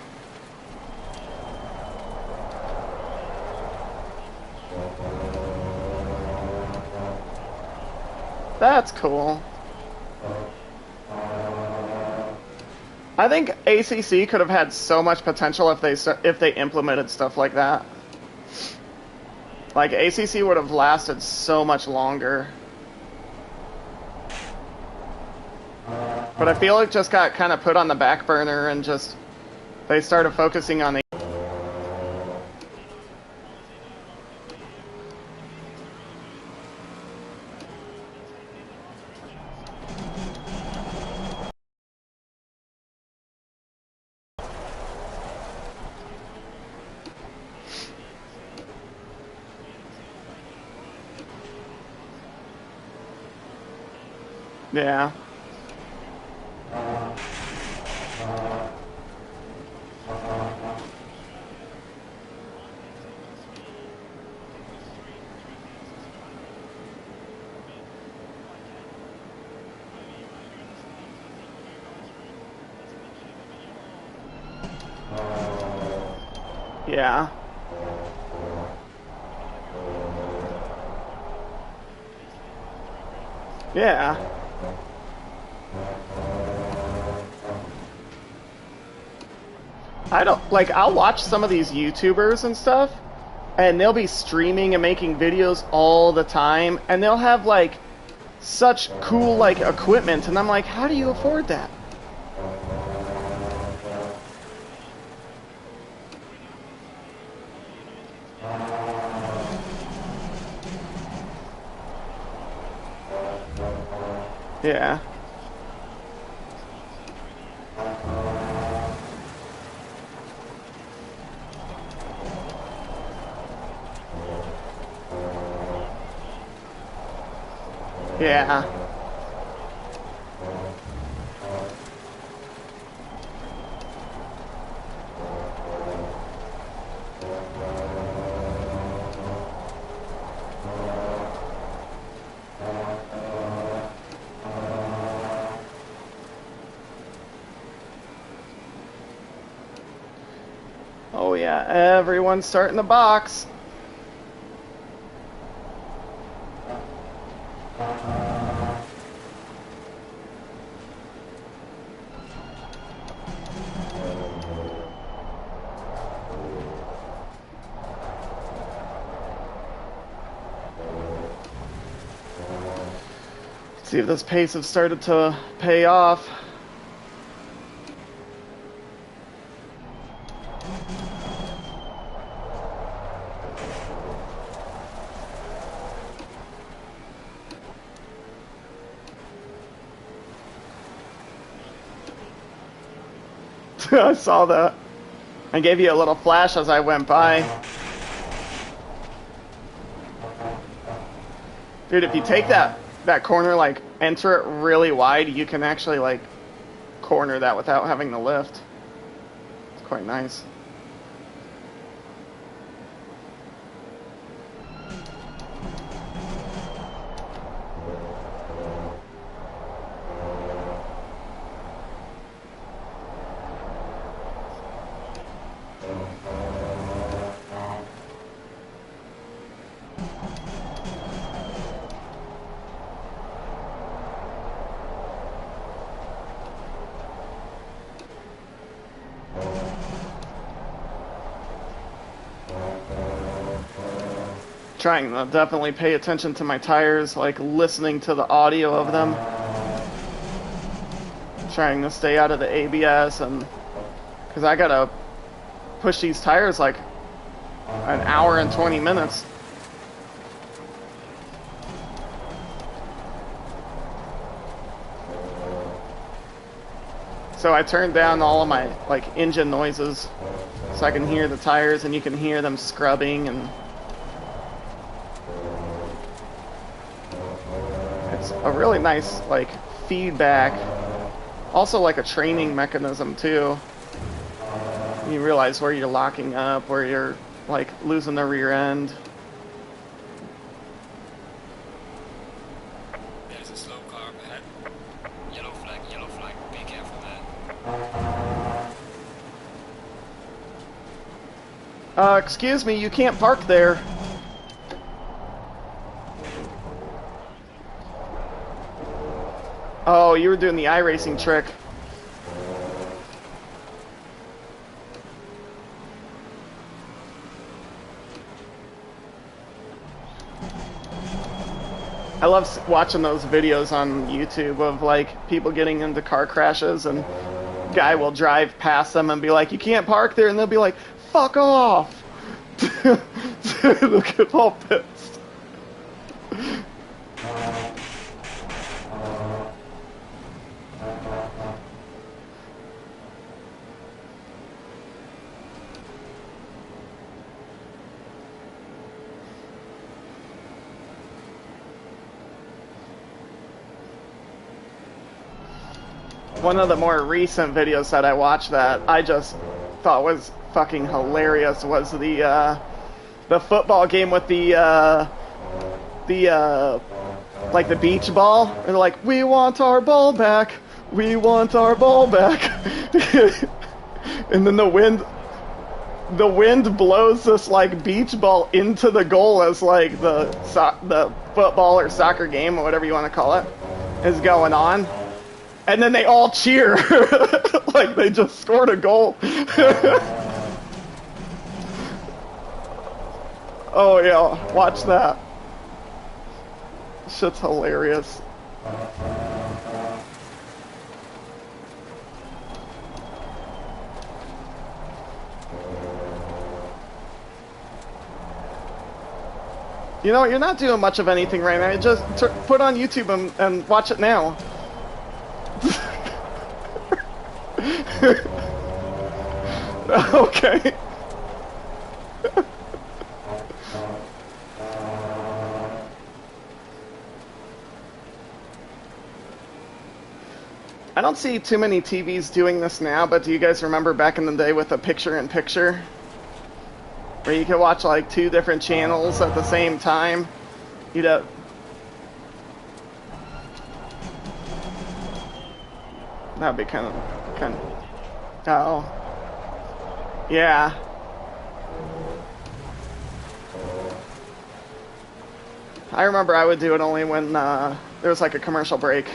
That's cool. I think ACC could have had so much potential if they implemented stuff like that. Like, ACC would have lasted so much longer. But I feel it just got kind of put on the back burner and just they started focusing on the... Yeah. Yeah. Yeah. I don't, like, I'll watch some of these YouTubers and stuff, and they'll be streaming and making videos all the time, and they'll have, like, such cool, like, equipment, and I'm like, how do you afford that? Yeah. Yeah. Oh yeah, everyone's starting the box. See if this pace has started to pay off. I saw that. I gave you a little flash as I went by. Dude, if you take that corner, like, enter it really wide, you can actually, like, corner that without having to lift. It's quite nice. Trying to definitely pay attention to my tires, like listening to the audio of them. Trying to stay out of the ABS, and because I gotta push these tires like an hour and 20 minutes. So I turned down all of my like engine noises so I can hear the tires, and you can hear them scrubbing, and it's a really nice like feedback. Also like a training mechanism too. You realize where you're locking up, where you're like losing the rear end. There's a slow car up ahead. Yellow flag, be careful there. Excuse me, you can't park there. Oh, you were doing the iRacing trick. I love watching those videos on YouTube of like people getting into car crashes, and guy will drive past them and be like, "You can't park there," and they'll be like, "Fuck off!" They'll get all pissed. One of the more recent videos that I watched that I just thought was fucking hilarious was the football game with the like the beach ball. And they're like, "We want our ball back. We want our ball back." And then the wind blows this like beach ball into the goal as like the football or soccer game or whatever you want to call it is going on. And then they all cheer like they just scored a goal. Oh yeah, watch that. Shit's hilarious. You know, you're not doing much of anything right now. Just put on YouTube and watch it now. Okay. I don't see too many TVs doing this now, but do you guys remember back in the day with the picture-in-picture? Where you could watch like 2 different channels at the same time? You'd have... That'd be kind of... Oh. Yeah. I remember I would do it only when there was like a commercial break.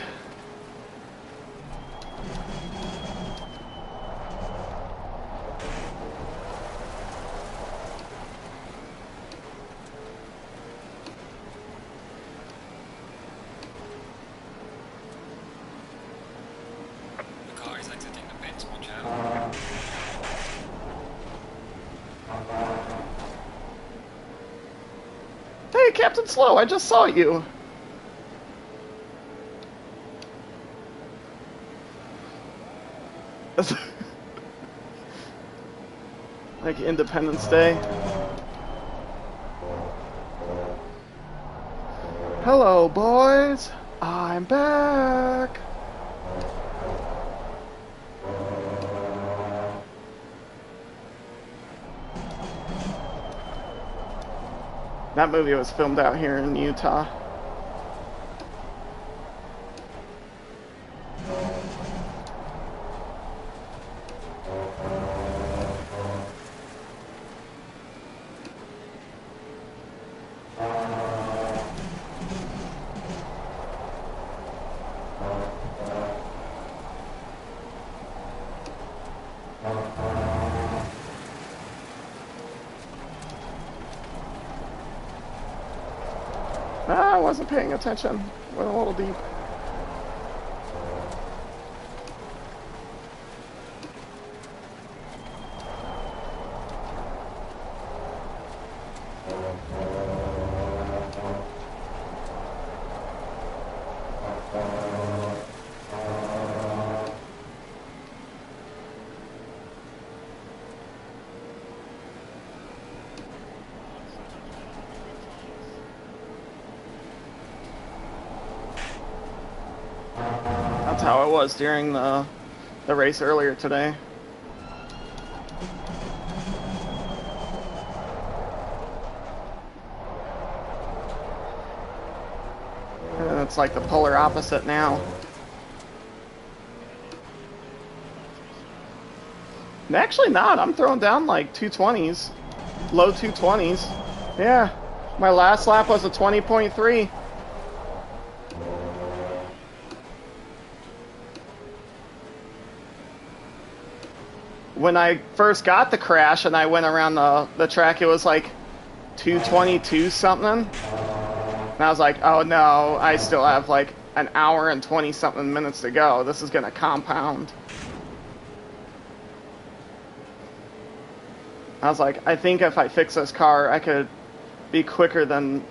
The car is exiting the pits, watch out. Hey, Captain Slow, I just saw you. Like Independence Day. Hello, boys. I'm back. That movie was filmed out here in Utah. I wasn't paying attention. Went a little deep. That's how it was during the race earlier today. And it's like the polar opposite now. Actually not. I'm throwing down like 220s. Low 220s. Yeah. My last lap was a 20.3. When I first got the crash and I went around the track, it was like 222 something. And I was like, oh no, I still have like an hour and 20 something minutes to go. This is gonna compound. I was like, I think if I fix this car, I could be quicker than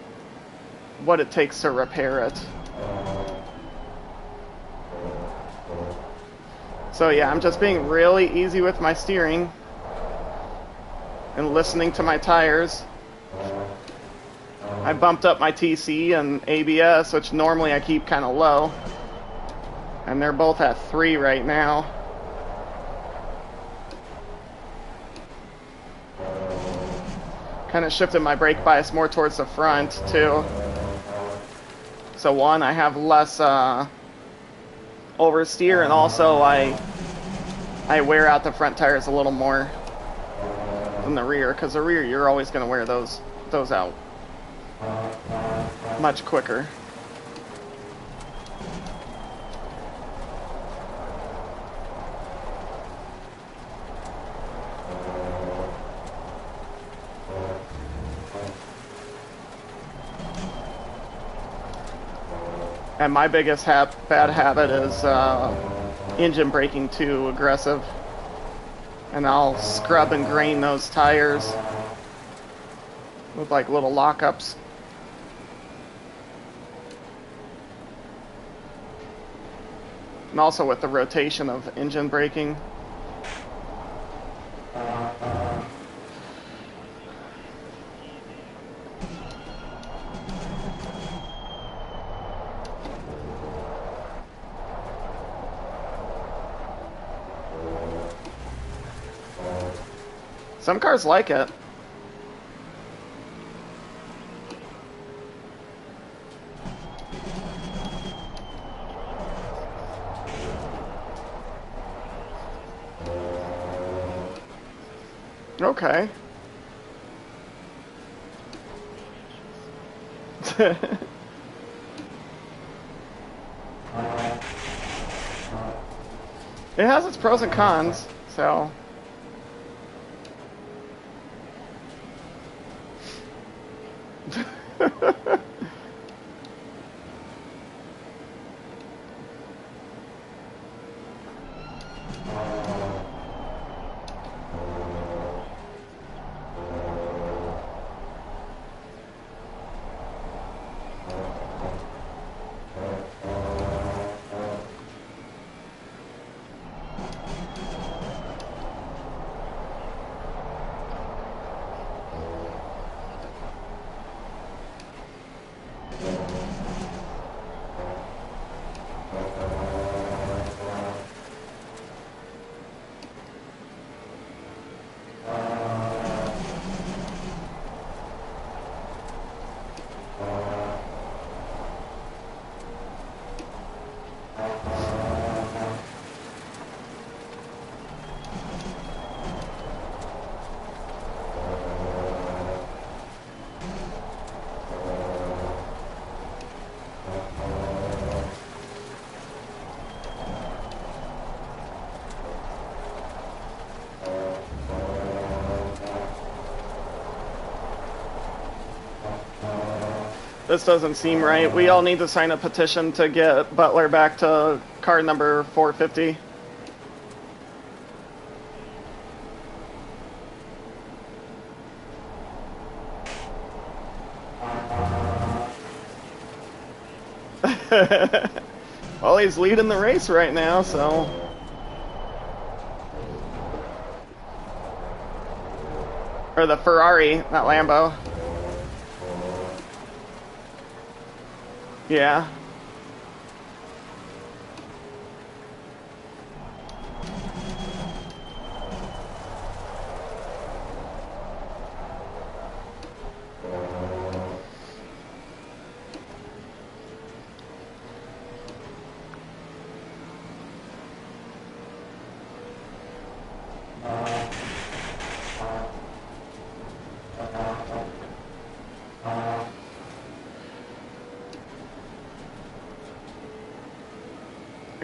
what it takes to repair it. So yeah, I'm just being really easy with my steering and listening to my tires. I bumped up my TC and ABS, which normally I keep kind of low. And they're both at 3 right now. Kind of shifted my brake bias more towards the front too. So one, I have less oversteer, and also I wear out the front tires a little more than the rear, because the rear you're always going to wear those out much quicker. And my biggest bad habit is engine braking too aggressive. And I'll scrub and grain those tires with like little lockups. And also with the rotation of engine braking. Some cars like it. Okay. It has its pros and cons, so... This doesn't seem right. We all need to sign a petition to get Butler back to car number 450. Well, he's leading the race right now, so... Or the Ferrari, not Lambo. Yeah.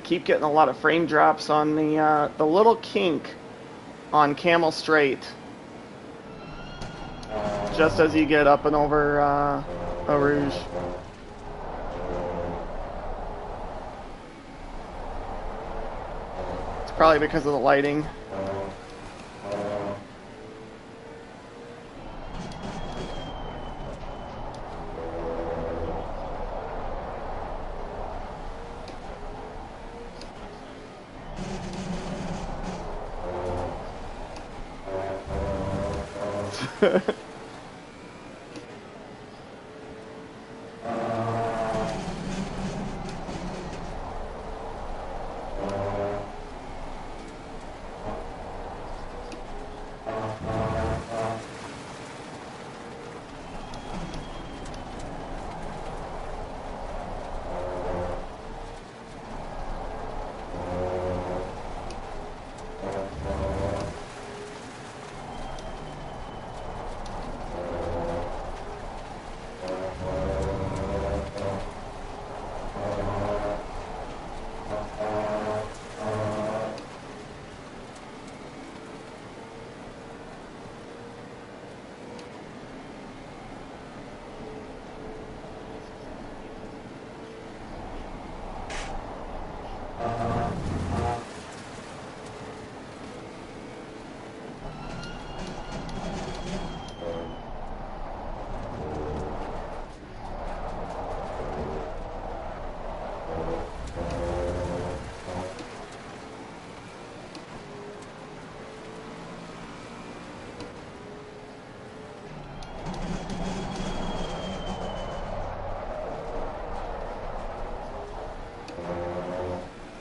Keep getting a lot of frame drops on the little kink on Camel Straight. Just as you get up and over Eau Rouge. It's probably because of the lighting.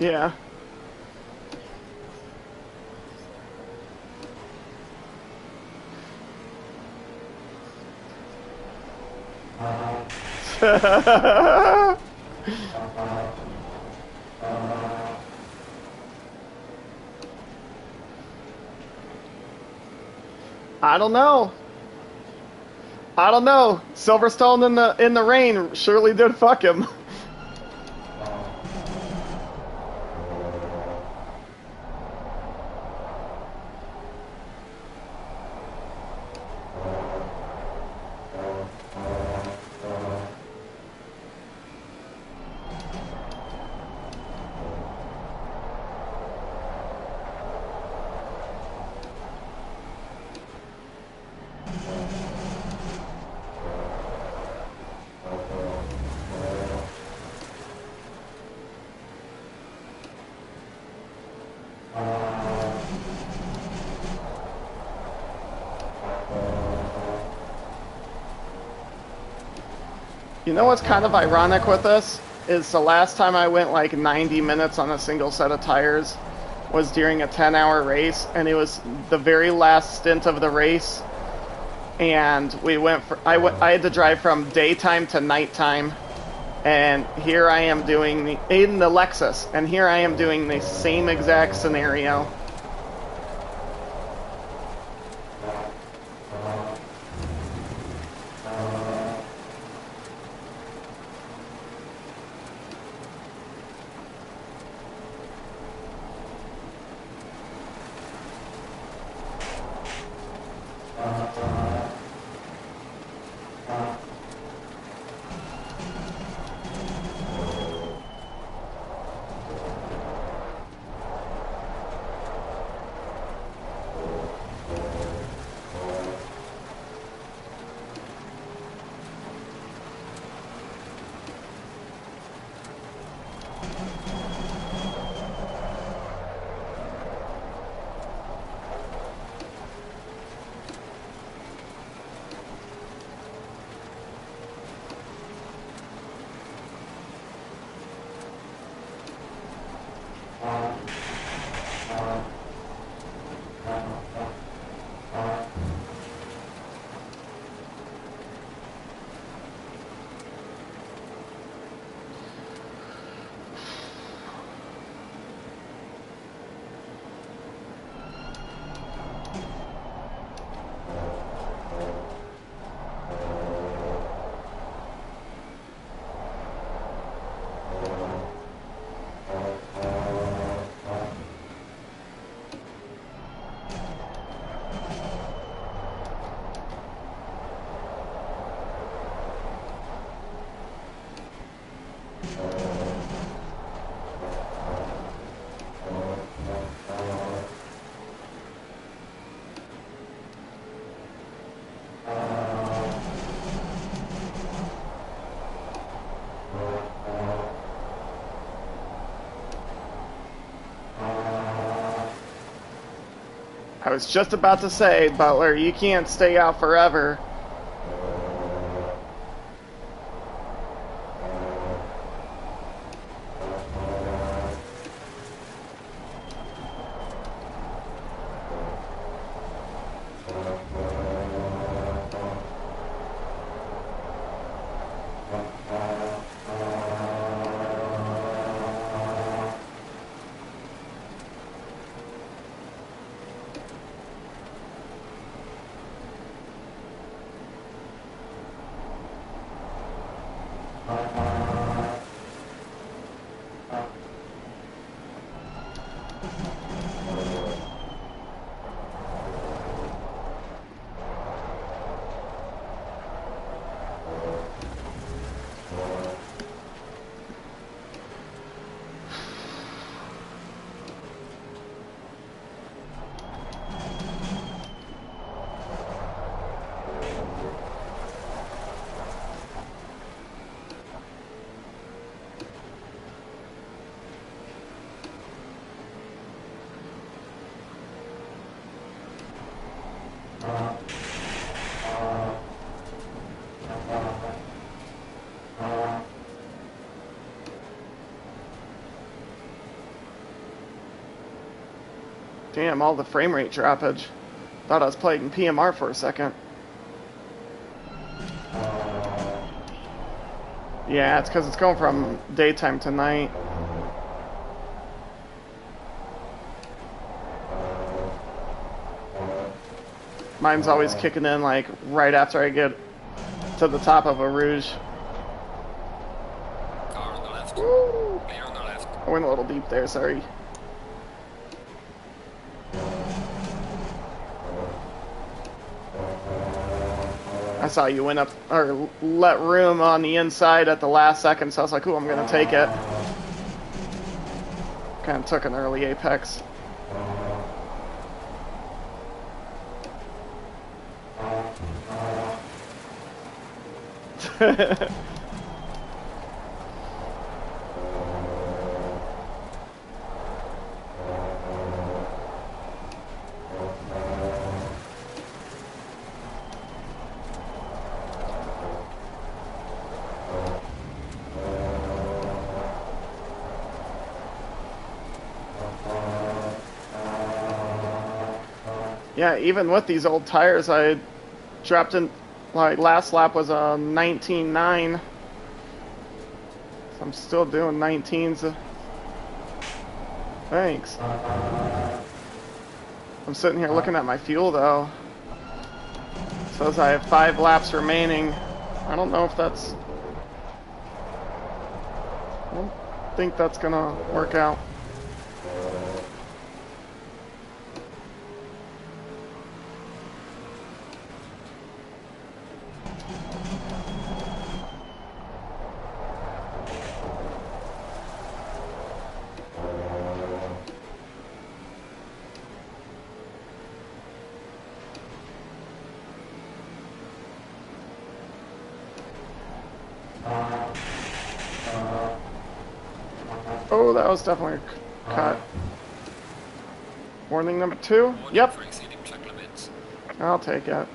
Yeah. I don't know. I don't know. Silverstone in the rain surely did fuck him. You know what's kind of ironic with this? Is the last time I went like 90 minutes on a single set of tires was during a 10-hour race, and it was the very last stint of the race, and we went for, I had to drive from daytime to nighttime, and here I am doing in the Lexus, and here I am doing the same exact scenario. I was just about to say, Butler, you can't stay out forever. Damn, all the frame rate droppage. Thought I was playing PMR for a second. Yeah, it's because it's going from daytime to night. Mine's always kicking in like right after I get to the top of a rouge. Car on the left. Woo! Clear on the left. I went a little deep there, sorry. I saw you went up, or let room on the inside at the last second, so I was like, ooh, I'm gonna take it. Kind of took an early apex. Yeah, even with these old tires, I dropped in, like, last lap was a 19.9. So I'm still doing 19s. Thanks. I'm sitting here looking at my fuel, though. It says I have 5 laps remaining. I don't know if that's... I don't think that's gonna work out. Oh, that was definitely a cut. Warning number 2? Warning Yep, for exceeding track limits. I'll take it.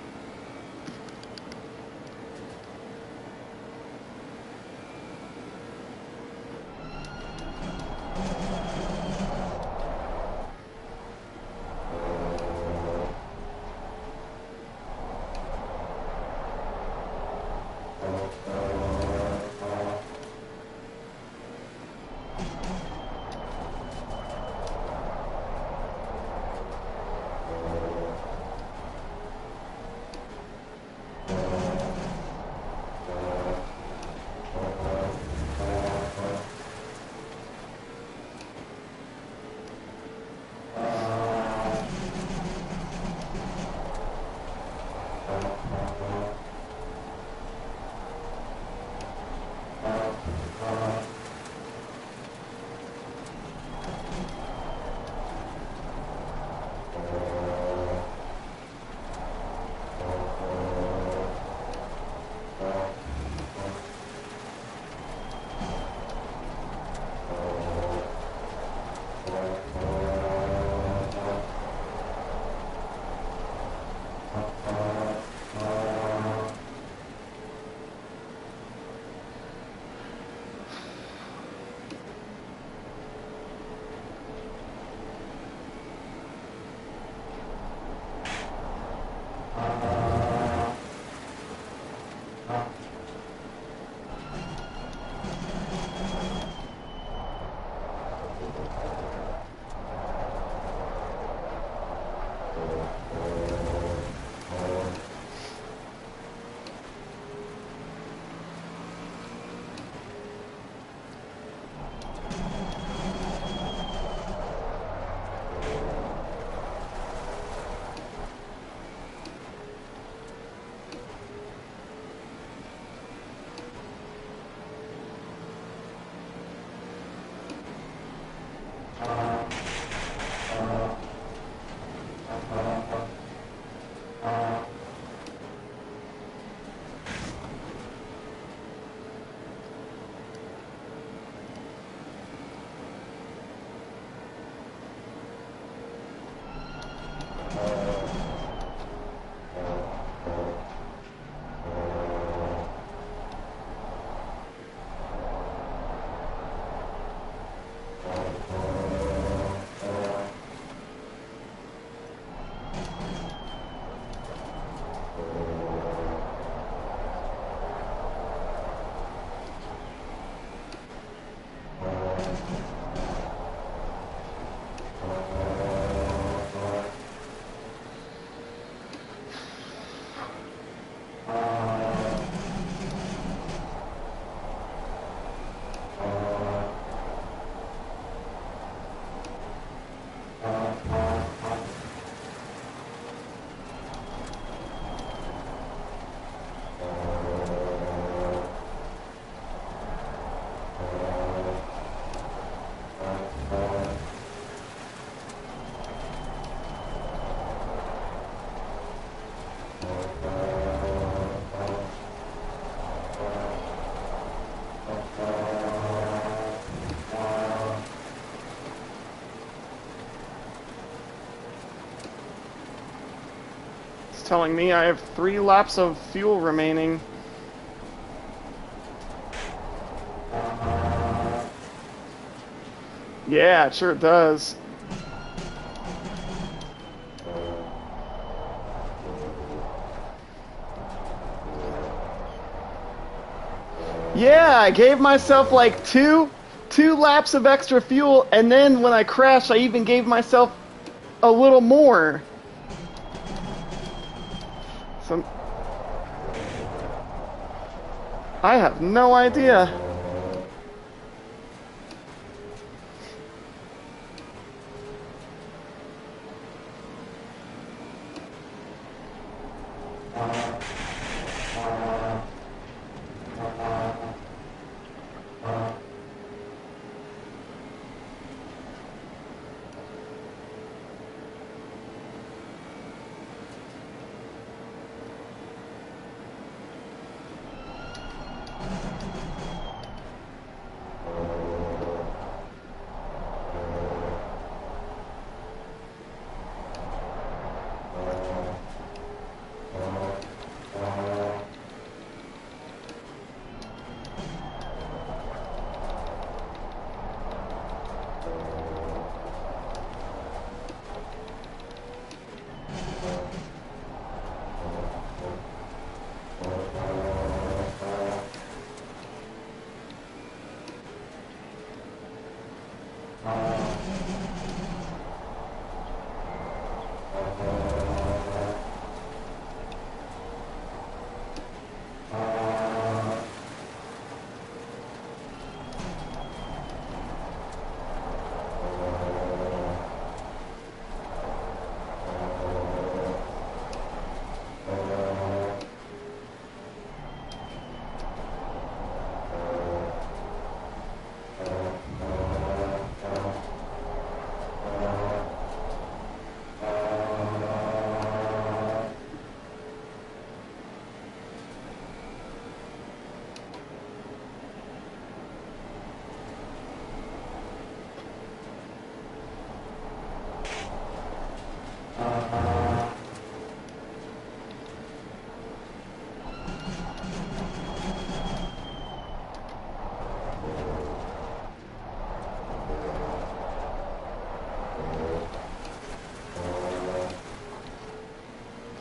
telling me I have 3 laps of fuel remaining. Yeah, it sure does. Yeah, I gave myself like two laps of extra fuel, and then when I crashed, I even gave myself a little more. So I have no idea.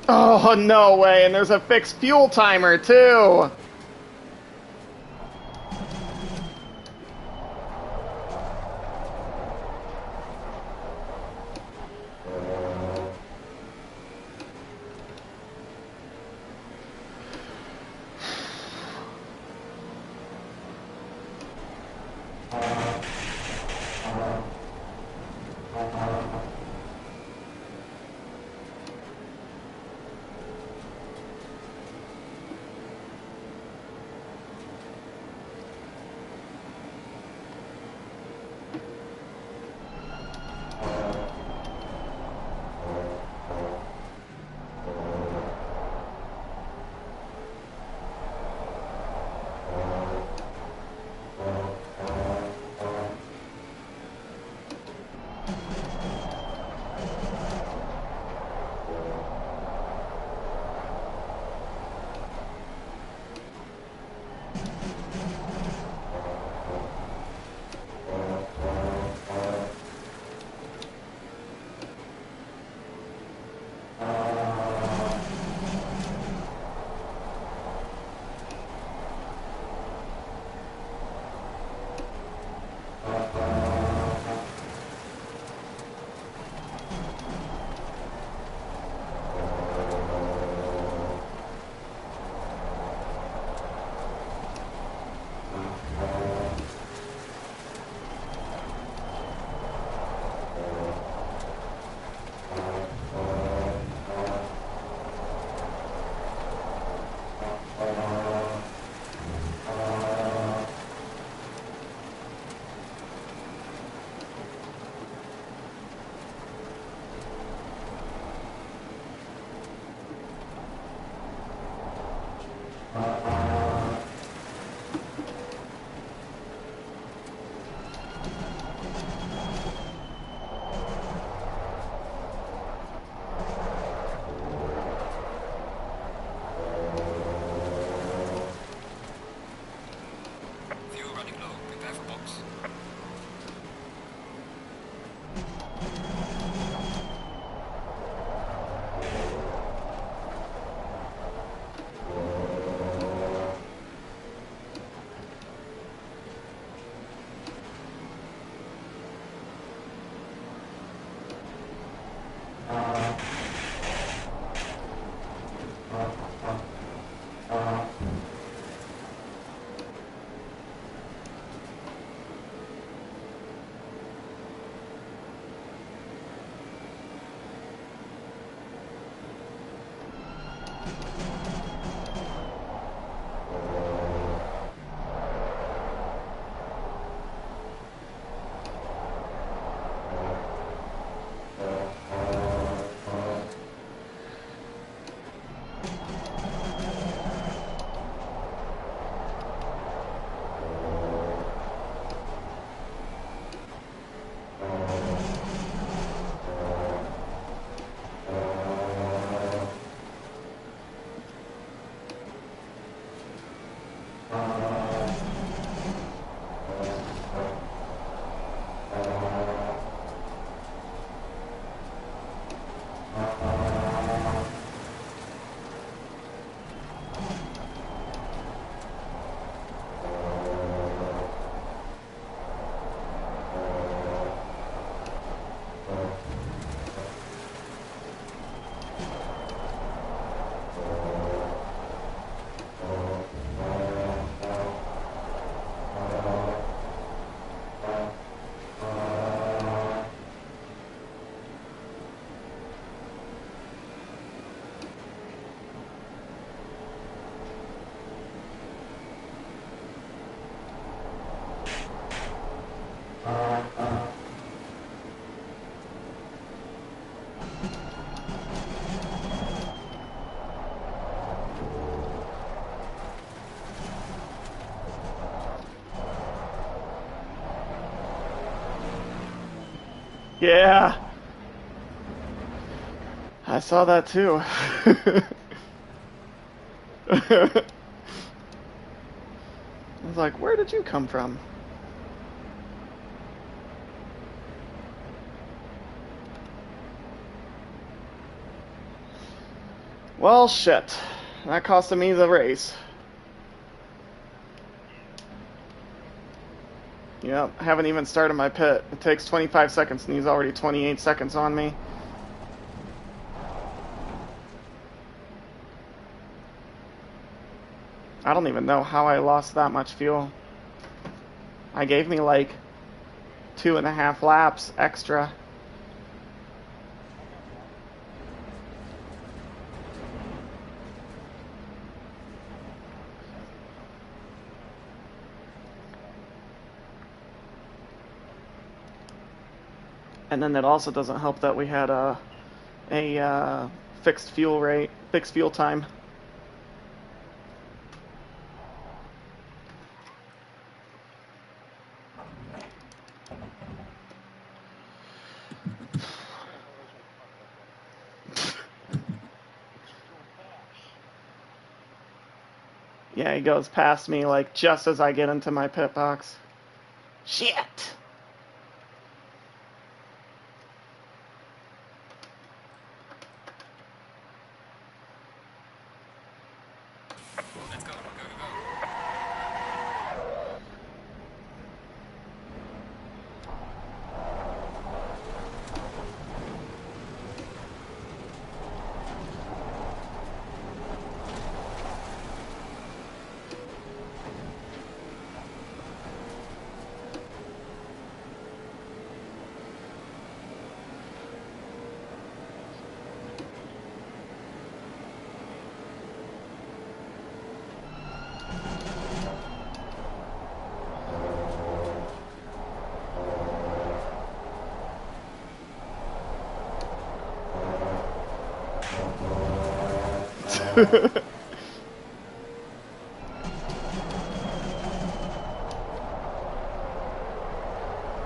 Oh, no way, and there's a fixed fuel timer, too! Yeah. I saw that too. I was like, where did you come from? Well, shit. That costed me the race. Yep, I haven't even started my pit. It takes 25 seconds and he's already 28 seconds on me. I don't even know how I lost that much fuel. I gave me like 2.5 laps extra. And then it also doesn't help that we had a fixed fuel rate, fixed fuel time. Yeah, he goes past me like just as I get into my pit box. Shit! Let's go, go, go.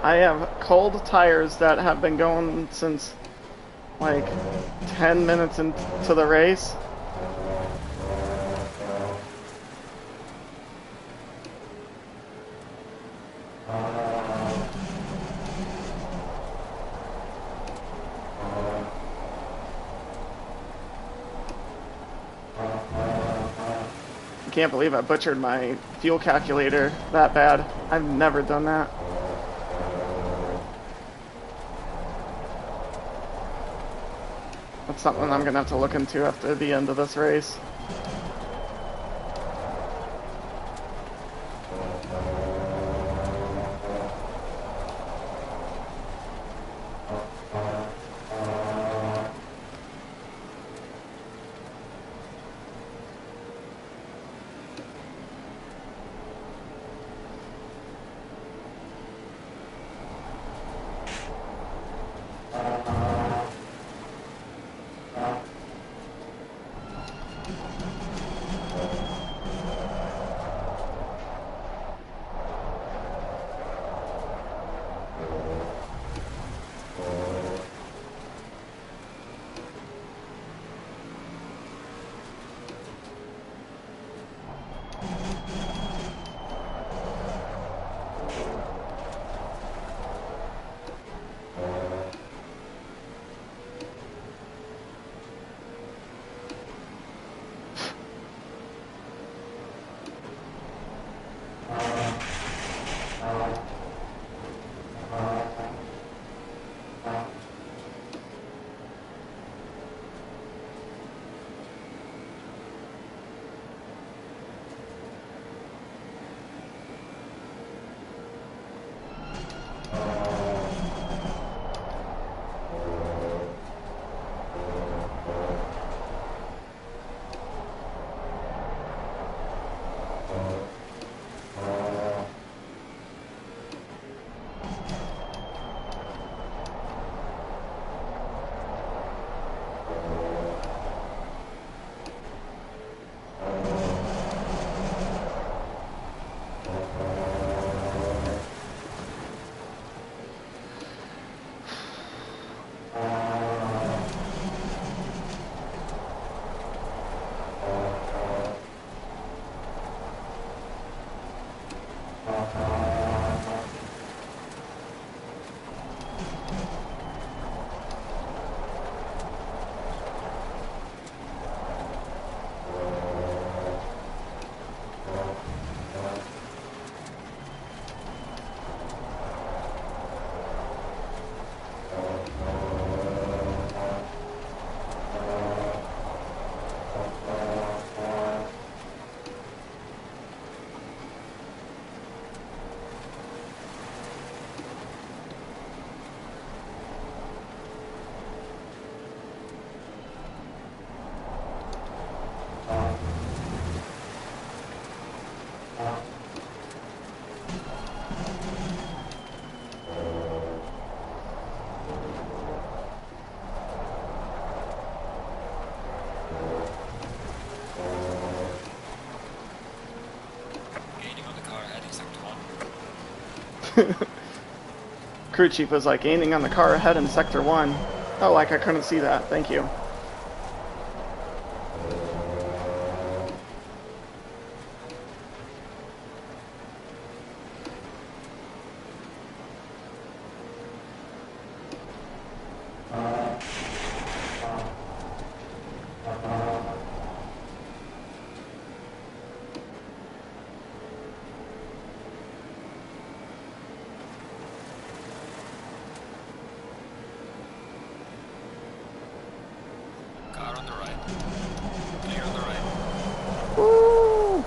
I have cold tires that have been going since like 10 minutes into the race. I can't believe I butchered my fuel calculator that bad. I've never done that. That's something I'm gonna have to look into after the end of this race. Crew chief was like aiming on the car ahead in sector 1. Oh, like I couldn't see that. Thank you. Car on the right. Clear on the right. Woo!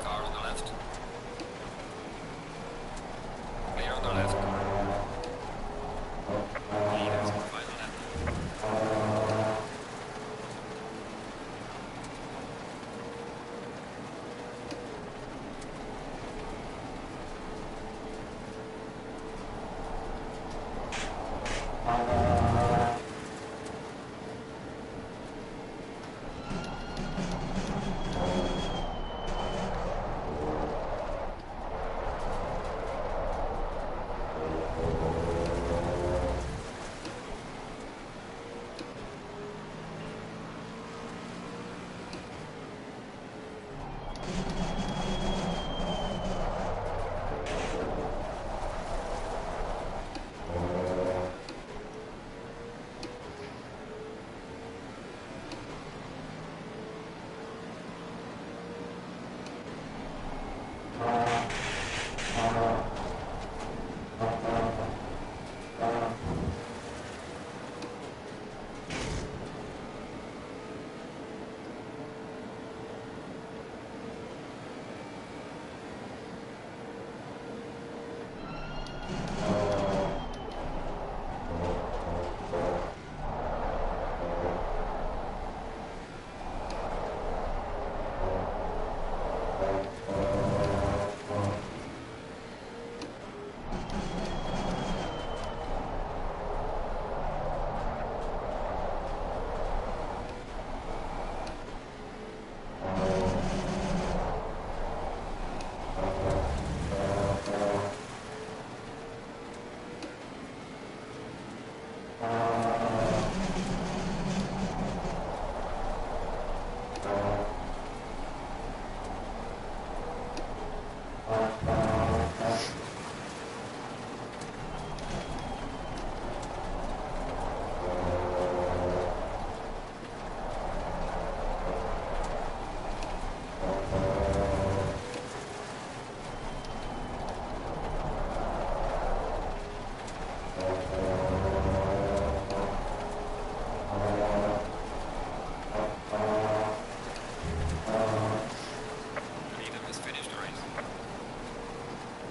Car on the left. Clear on the left. Leaders in final lap.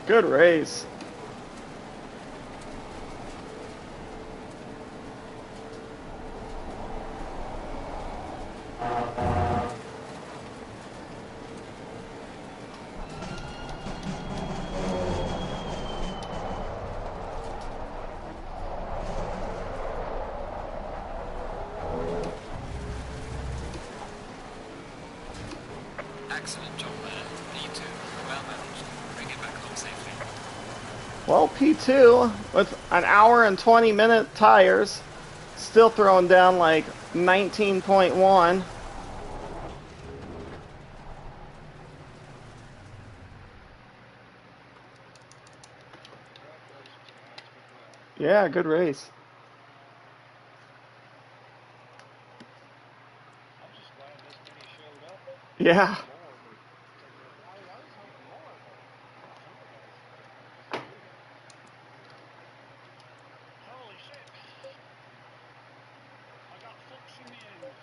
Good race. Excellent job, man. P2. Well managed. Bring it back home safely. Well, P2 with an hour and 20-minute tires, still throwing down like 19.1. Yeah, good race. I'm just glad this many showed up. Yeah. More, but I was hoping more, but some of the guys really good. holy shit! I got Fuchs in the end.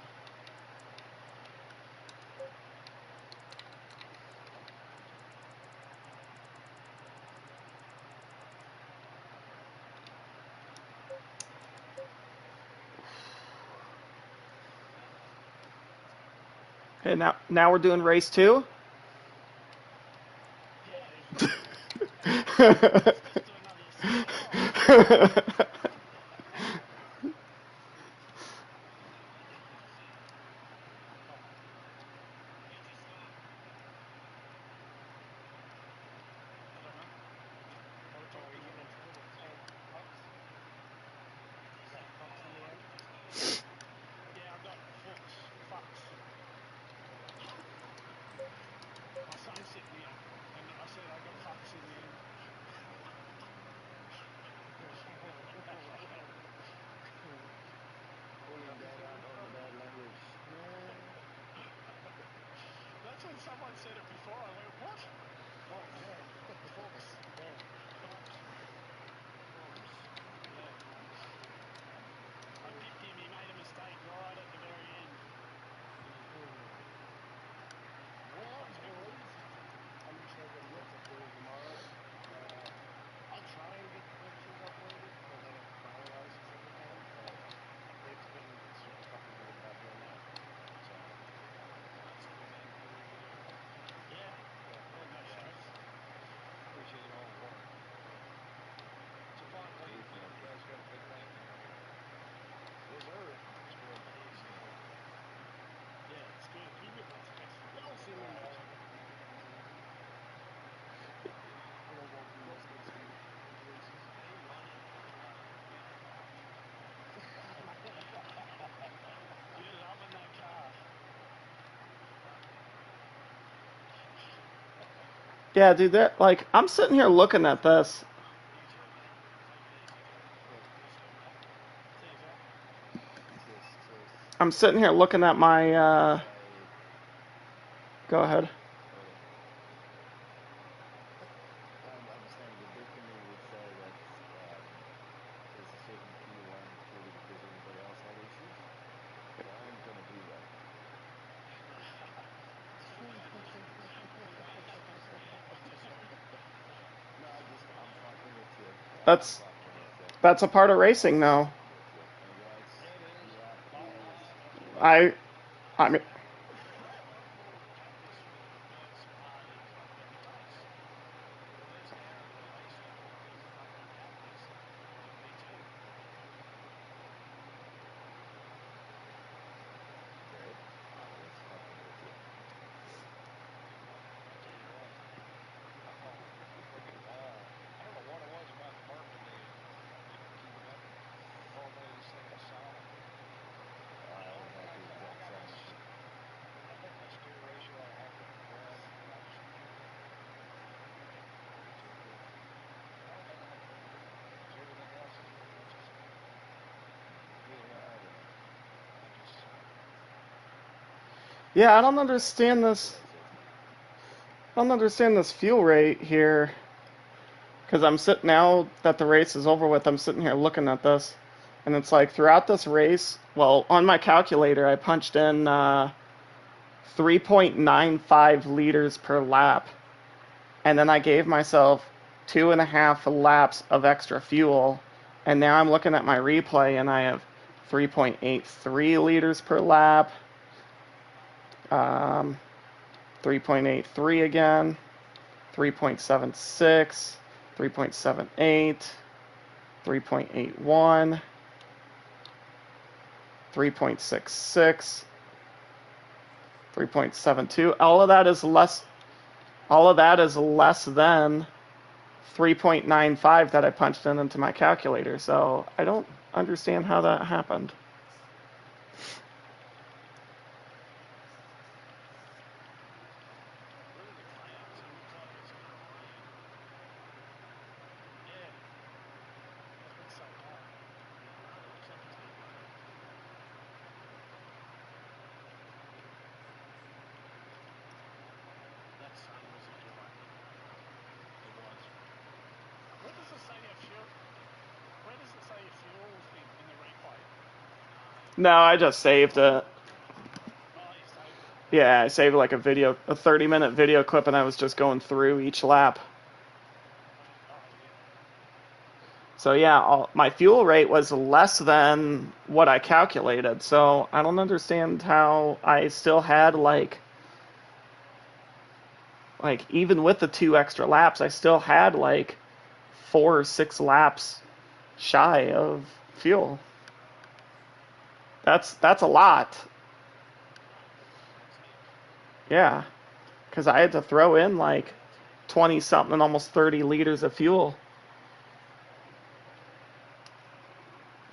Okay, now we're doing race 2. Yeah, let's do another 6 hours. I don't know. Oh, are you getting into it with Pucks? You got Pucks in the end? Yeah, I got Fuchs. My son sent me it, and I said I got Fuchs in the end. Pulling that out on the bad language. Man. That's when someone said it before. I went, what? Pucks. Yeah, Fuchs. Yeah. Fuchs. Pucks. Yeah. I picked him. He made a mistake right at the very end. Well, boys, I'm sure I'm gonna get some footage tomorrow. I'll try and get the pictures uploaded because I don't file license everything, but it's been super fucking great about doing that. So That's cool, man. I really do. Yeah. yeah, Yeah, no yeah, stress. Appreciate all the work. It's a fun week. appreciate You it. guys got a big thing coming up. Yes, sir. It's good. It is. Yeah, it's good. It's excellent. Y'all see me Very mauling excellent. it every now and then. When I walk through West Coast Speed races. Are you running? You're not parked. You're loving that car. Yeah, dude, that like I'm sitting here looking at this. You too, man. Take it easy. Yeah. You're sweet, mate. See you, Zach. Cheers, cheers. I'm sitting here looking at my I go ahead. okay. I'm just saying the big community would say that there's a certain P1 purely because everybody else had issues. So I'm gonna do that. No, I'm fucking with you. I'm That's fucking with you. that's a part of racing I'm though. fucking with you. And guys, Yeah, it is. yeah, Like, it is. I mean I went forward to practice for the first part of the race. The first hour of the race, I was fucking practice for V2. Great. I was fucking with you. I tell you what. I thought freaking I don't know what it was about the burp in the keeping up. Oh, man, this thing was silent. I I had think the exact same issue. I think my steer ratio I have to adjust, and I just V2 good. I don't think I had to do anything because everything else is pretty much the same. Yeah, I don't know. I just yeah, I don't But understand that's what this. I said. I don't understand this fuel rate here. Because I'm sitting now that the race is over with, I'm sitting here looking at this, and it's like throughout this race, well, on my calculator, I punched in 3.95 liters per lap, and then I gave myself 2.5 laps of extra fuel, and now I'm looking at my replay, and I have 3.83 liters per lap, um, 3.83 again, 3.76, 3.78. 3.81, 3.66, 3.72. All of that is less than 3.95 that I punched in into my calculator. So I don't understand how that happened. Look at the clouds. It looks like it's going to rain. Yeah. It's been so No, I just saved it. Oh, you saved it. Yeah, I saved like a 30-minute video clip, and I was just going through each lap. Oh, yeah. So yeah, my fuel rate was less than what I calculated. So I don't understand how I still had like even with the 2 extra laps, I still had like 4 or 6 laps shy of fuel. That's a lot. That's huge. Yeah, because I had to throw in like 20 something, almost 30 liters of fuel.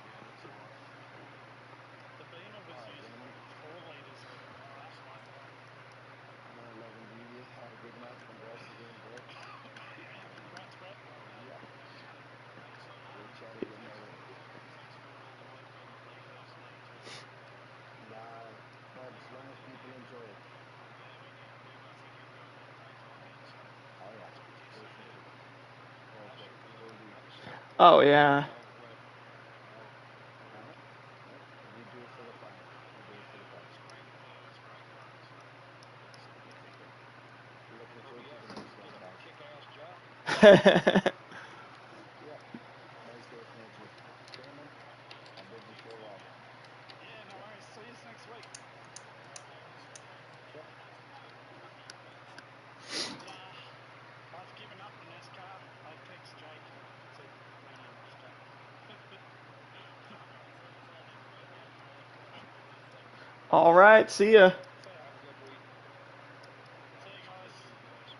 Yeah, that's a lot. The Beamer was Alright, using gentlemen. 4 litres last lap, though. 111 DD. Have a good night. Congrats again, Brett. Yeah, congrats, Brett. Well done. Yep. Thanks for We'll chat again later. thanks for all the work on the first lap too. Nah, but as long as people enjoy it. Yeah, I think you'll be able to take time in, so Oh yeah, that's good to see. definitely. How's Perfect. your Will do. Oh yeah. dog rep? Huh? Nope. We do it for the fun. We do it for the fun. It's great fun, so that's good to hear. Looking Where forward we to at? the next one, Get a guys. kick-ass job. Yep. Most definitely. Gentlemen, I bid you farewell. Yeah, no worries. See you next week. Yep. Nah, I've given up on NASCAR. I text Jake and said no more NASCAR. All right, see ya. See ya. Have a good week. See you You guys. too, guys.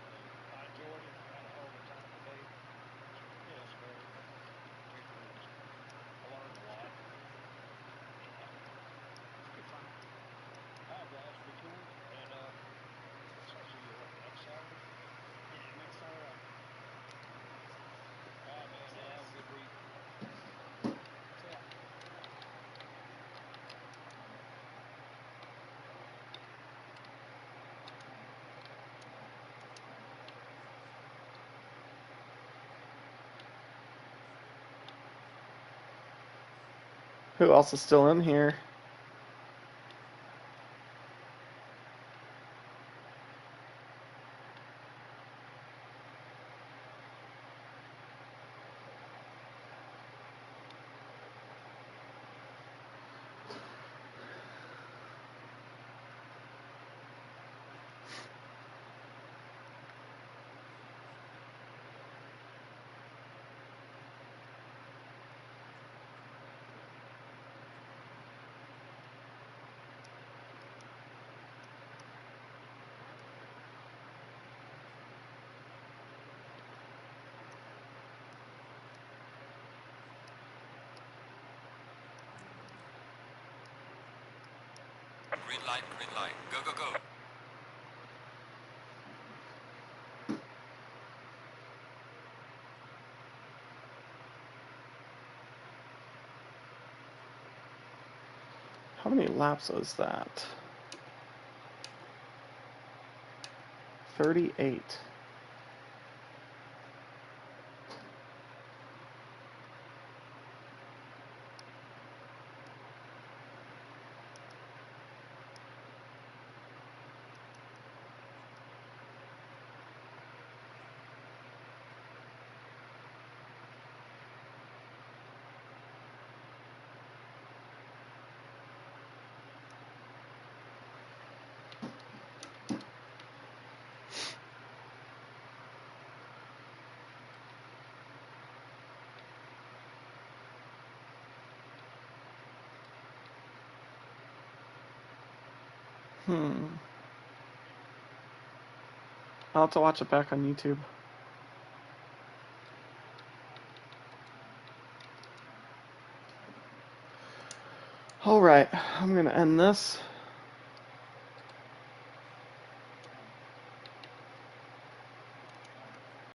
Yeah, I enjoyed it. Had a hell of a time today. Yeah, NASCAR GT3s. I learned a lot. Yeah, it's good fun. All right, guys. Be cool. And guess I'll see you what next Saturday. Yeah, next Saturday. All right, man. See Y'all ya. have a good week. See ya. Who else is still in here? Green light, green light. Go, go, go. How many laps was that? 38. I'll have to watch it back on YouTube. All right, I'm gonna end this.